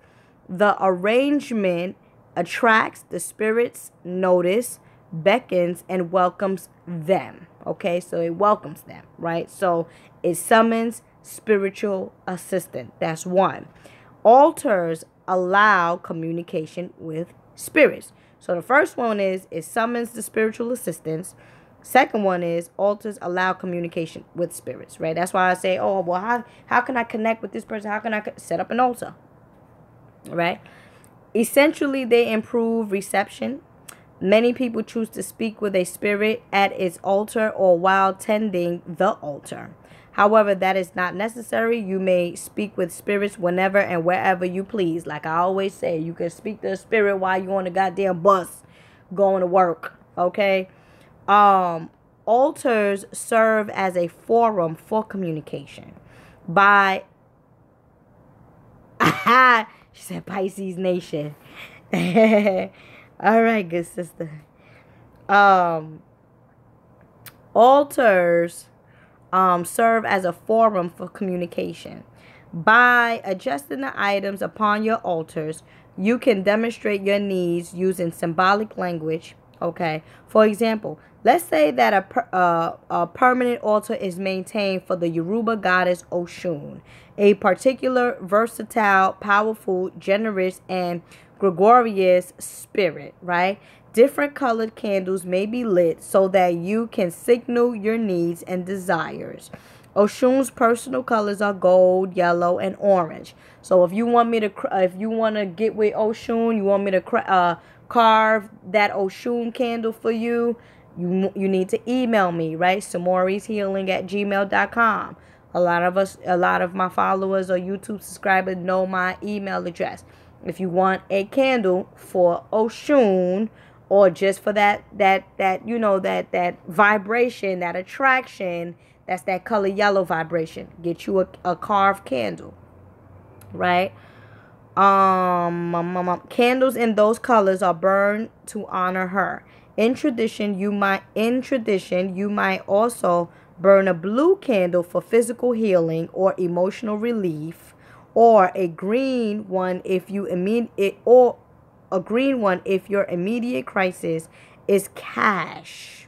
The arrangement attracts the spirit's notice, beckons, and welcomes them. Okay, so it welcomes them, right? So it summons spiritual assistance. That's one. Altars allow communication with spirits. So the first one is it summons the spiritual assistance. Second one is altars allow communication with spirits, right? That's why I say, oh, well, how can I connect with this person? How can I set up an altar, right? Essentially, they improve reception. Many people choose to speak with a spirit at its altar or while tending the altar. However, that is not necessary. You may speak with spirits whenever and wherever you please. Like I always say, you can speak to a spirit while you're on the goddamn bus going to work. Okay. Altars serve as a forum for communication. By she said Pisces Nation. All right, good sister. Altars serve as a forum for communication. By adjusting the items upon your altars, you can demonstrate your needs using symbolic language. Okay. For example, let's say that a permanent altar is maintained for the Yoruba goddess Oshun, a particular versatile, powerful, generous, and gregarious spirit, right? Different colored candles may be lit so that you can signal your needs and desires. Oshun's personal colors are gold, yellow, and orange. So if you want to get with Oshun, you want me to carve that Oshun candle for you, you need to email me, right? samorishealing@gmail.com. A lot of my followers or YouTube subscribers know my email address. If you want a candle for Oshun, or just for that vibration, that attraction, that's that color yellow vibration, get you a carved candle, right? Candles in those colors are burned to honor her. In tradition, you might also burn a blue candle for physical healing or emotional relief, or a green one if your immediate crisis is cash.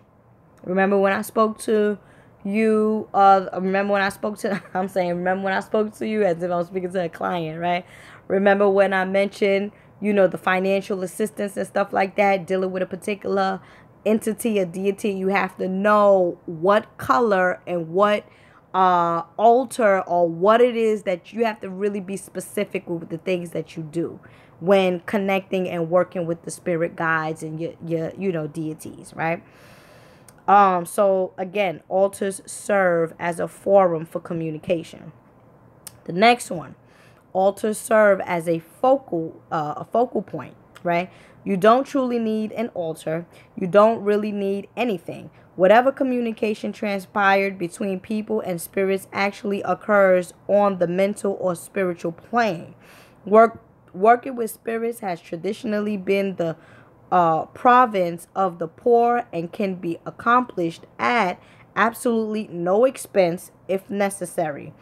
Remember when I spoke to You remember when I spoke to I'm saying remember when I spoke to you as if I was speaking to a client, right? Remember when I mentioned, the financial assistance and stuff like that, dealing with a particular entity or deity, you have to know what color and what altar or what it is that you have to really be specific with the things that you do when connecting and working with the spirit guides and your deities, right? So again, altars serve as a forum for communication. The next one, altars serve as a focal point, right? You don't truly need an altar. You don't really need anything. Whatever communication transpired between people and spirits actually occurs on the mental or spiritual plane. Working with spirits has traditionally been the province of the poor and can be accomplished at absolutely no expense if necessary.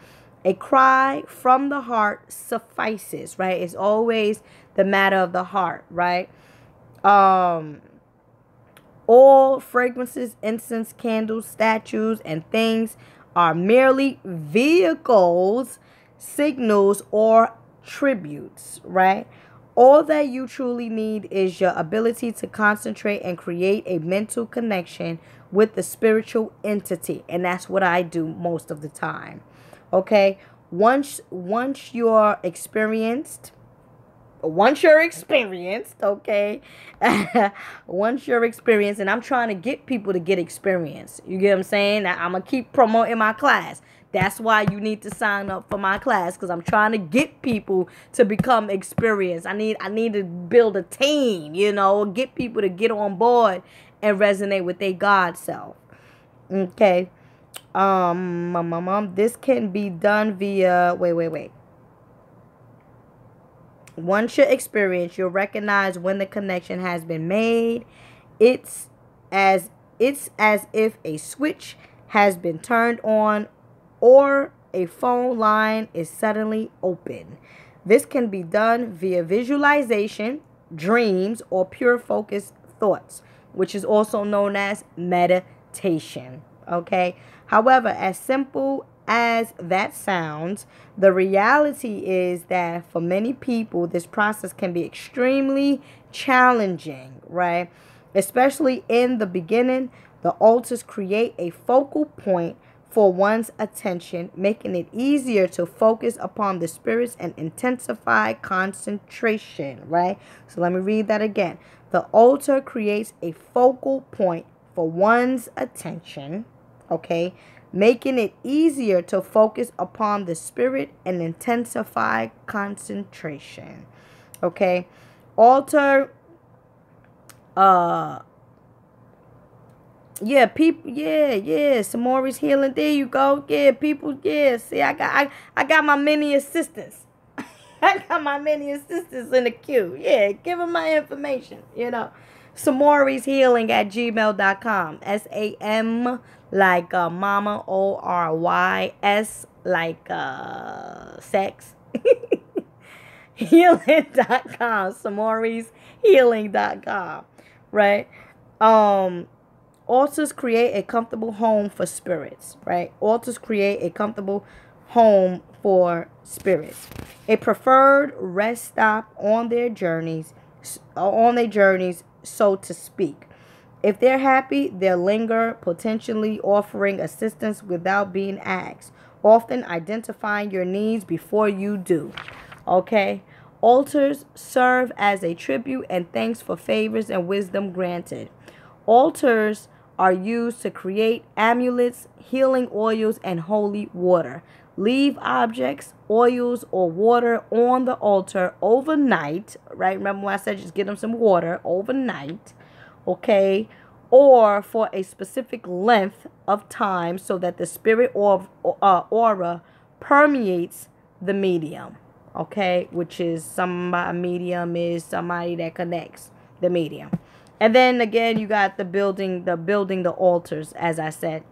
A cry from the heart suffices, right? It's always the matter of the heart, right? Um, all fragrances, incense, candles, statues, and things are merely vehicles, signals, or tributes, right? All that you truly need is your ability to concentrate and create a mental connection with the spiritual entity. And that's what I do most of the time. Okay? Once you're experienced, okay? Once you're experienced, and I'm trying to get people to get experience. You get what I'm saying? I'm going to keep promoting my class. That's why you need to sign up for my class, because I'm trying to get people to become experienced. I need to build a team, get people to get on board and resonate with their God self. Okay. This can be done via wait. Once you experience, you'll recognize when the connection has been made. It's as if a switch has been turned on or a phone line is suddenly open. This can be done via visualization, dreams, or pure focused thoughts, which is also known as meditation. Okay? However, as simple as that sounds, the reality is that for many people, this process can be extremely challenging, right? Especially in the beginning, the altars create a focal point for one's attention, making it easier to focus upon the spirits and intensify concentration, right? So let me read that again. The altar creates a focal point for one's attention, okay, making it easier to focus upon the spirit and intensify concentration. Okay? Altar, people, Samori's healing. There you go. Yeah, people, see, I got my many assistants. I got my many assistants in the queue. Yeah, give them my information, Samori's healing at gmail.com. SAM like mama, ORYS like sex. Healing.com. Samori's healing.com. Right? Altars create a comfortable home for spirits, right? Altars create a comfortable home for spirits. A preferred rest stop on their journeys, so to speak. If they're happy, they'll linger, potentially offering assistance without being asked, often identifying your needs before you do. Okay? Altars serve as a tribute and thanks for favors and wisdom granted. Altars are used to create amulets, healing oils, and holy water. Leave objects, oils, or water on the altar overnight, right? Remember when I said just get them some water overnight, okay? Or for a specific length of time so that the spirit aura permeates the medium, okay? Which is a medium is somebody that connects the medium. And then again, you got the building the altars, as I said.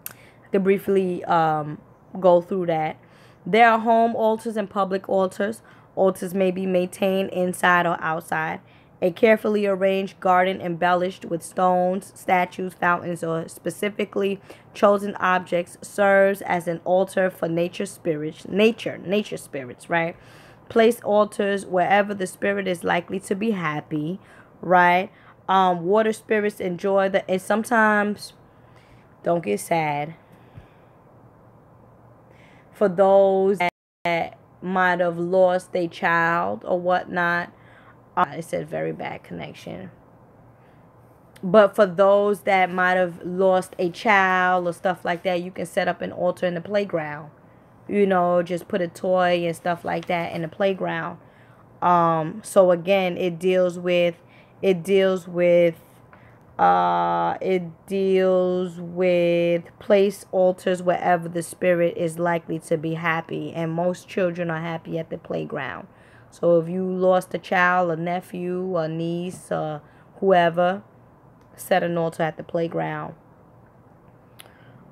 I could briefly go through that. There are home altars and public altars. Altars may be maintained inside or outside. A carefully arranged garden embellished with stones, statues, fountains, or specifically chosen objects serves as an altar for nature spirits, nature spirits, right? Place altars wherever the spirit is likely to be happy, right? Water spirits enjoy and sometimes don't get sad. For those that might have lost a child or whatnot, it said very bad connection. But for those that might have lost a child or stuff like that, you can set up an altar in the playground. You know, just put a toy and stuff like that in the playground. So again, it deals with place altars wherever the spirit is likely to be happy, and most children are happy at the playground. So if you lost a child, a nephew, a niece, whoever, set an altar at the playground.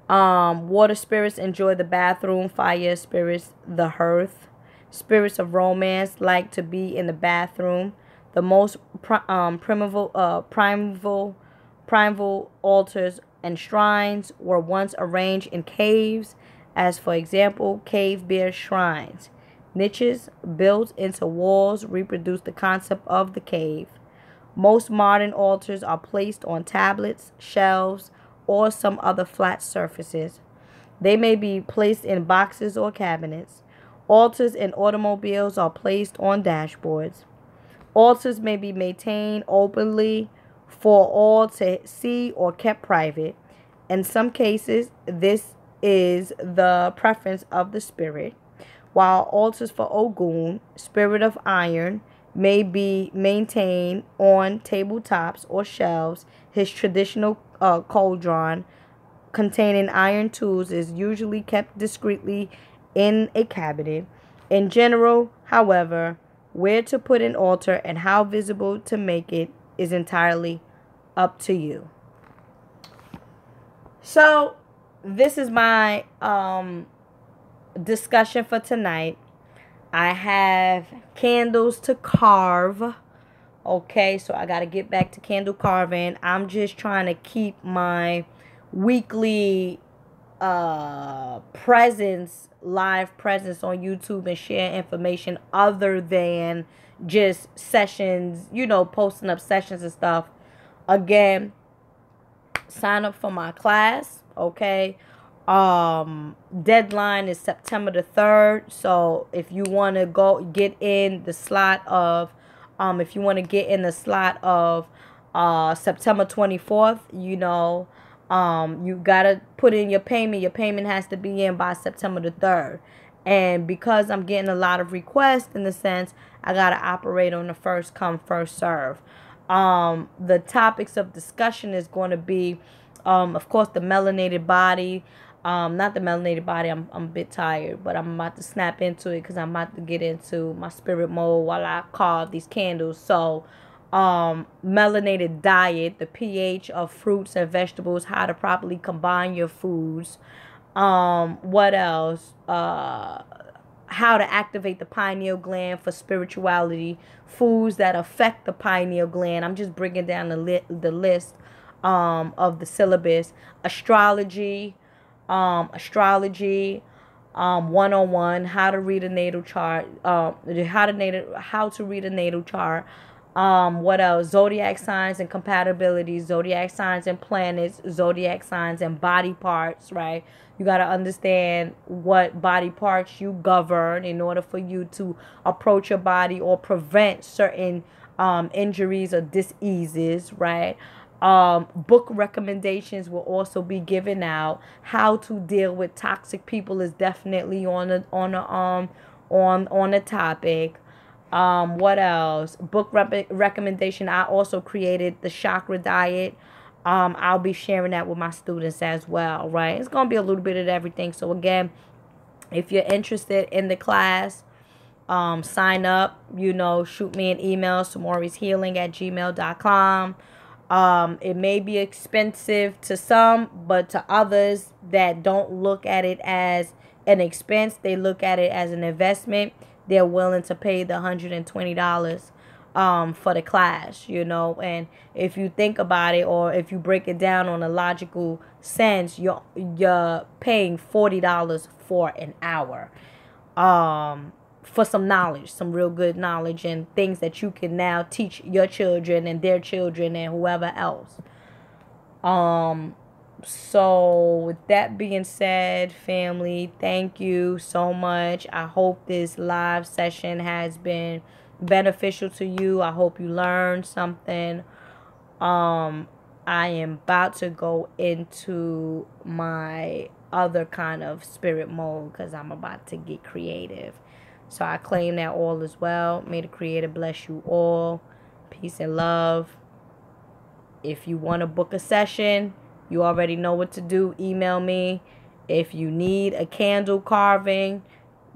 Water spirits enjoy the bathroom. Fire spirits the hearth. Spirits of romance like to be in the bathroom. The most primeval altars and shrines were once arranged in caves, as for example, cave bear shrines. Niches built into walls reproduce the concept of the cave. Most modern altars are placed on tablets, shelves, or some other flat surfaces. They may be placed in boxes or cabinets. Altars in automobiles are placed on dashboards. Altars may be maintained openly for all to see or kept private. In some cases, this is the preference of the spirit. While altars for Ogun, spirit of iron, may be maintained on tabletops or shelves, his traditional cauldron containing iron tools is usually kept discreetly in a cabinet. In general, however, where to put an altar and how visible to make it is entirely up to you. So, this is my discussion for tonight. I have candles to carve. Okay, so I got to get back to candle carving. I'm just trying to keep my weekly live presence on YouTube and share information other than just sessions, posting up sessions and stuff. Again, sign up for my class, okay? Deadline is September the 3rd. So if you want to get in the slot of September 24th, you gotta put in your payment. Your payment has to be in by September the 3rd. And because I'm getting a lot of requests, in the sense, I gotta operate on the first come, first serve. The topics of discussion is going to be, of course, the melanated body. Not the melanated body. I'm a bit tired, but I'm about to snap into it because I'm about to get into my spirit mode while I carve these candles. So, melanated diet, the pH of fruits and vegetables, how to properly combine your foods. What else? How to activate the pineal gland for spirituality, foods that affect the pineal gland. I'm just bringing down the list of the syllabus. Astrology, 101, how to read a natal chart, how to read a natal chart. What else? Zodiac signs and compatibilities, zodiac signs and planets, zodiac signs and body parts, right? You got to understand what body parts you govern in order for you to approach your body or prevent certain injuries or diseases, right? Book recommendations will also be given out. How to deal with toxic people is definitely on the topic. What else? Book recommendation. I also created the chakra diet. I'll be sharing that with my students as well, right? It's going to be a little bit of everything. So again, if you're interested in the class, sign up, shoot me an email, samorishealing@gmail.com. It may be expensive to some, but to others that don't look at it as an expense, they look at it as an investment. They're willing to pay the $120. for the class, you know. And if you think about it, or if you break it down on a logical sense, you're paying $40 for an hour, for some knowledge, some real good knowledge, and things that you can now teach your children and their children and whoever else. So with that being said, family, thank you so much. I hope this live session has been beneficial to you. I hope you learned something. I am about to go into my other kind of spirit mode, because I'm about to get creative. So I claim that all is well. May the Creator bless you all. Peace and love. If you want to book a session, you already know what to do. Email me. If you need a candle carving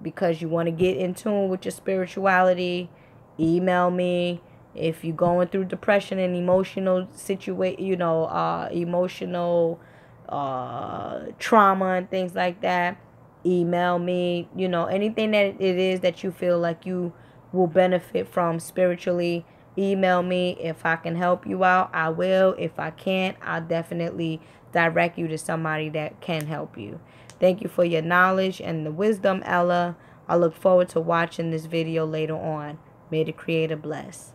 because you want to get in tune with your spirituality, email me. If you're going through depression and emotional emotional trauma and things like that, email me. Anything that it is that you feel like you will benefit from spiritually, email me. If I can help you out, I will. If I can't, I'll definitely direct you to somebody that can help you. Thank you for your knowledge and the wisdom, Ella. I look forward to watching this video later on. May the Creator bless.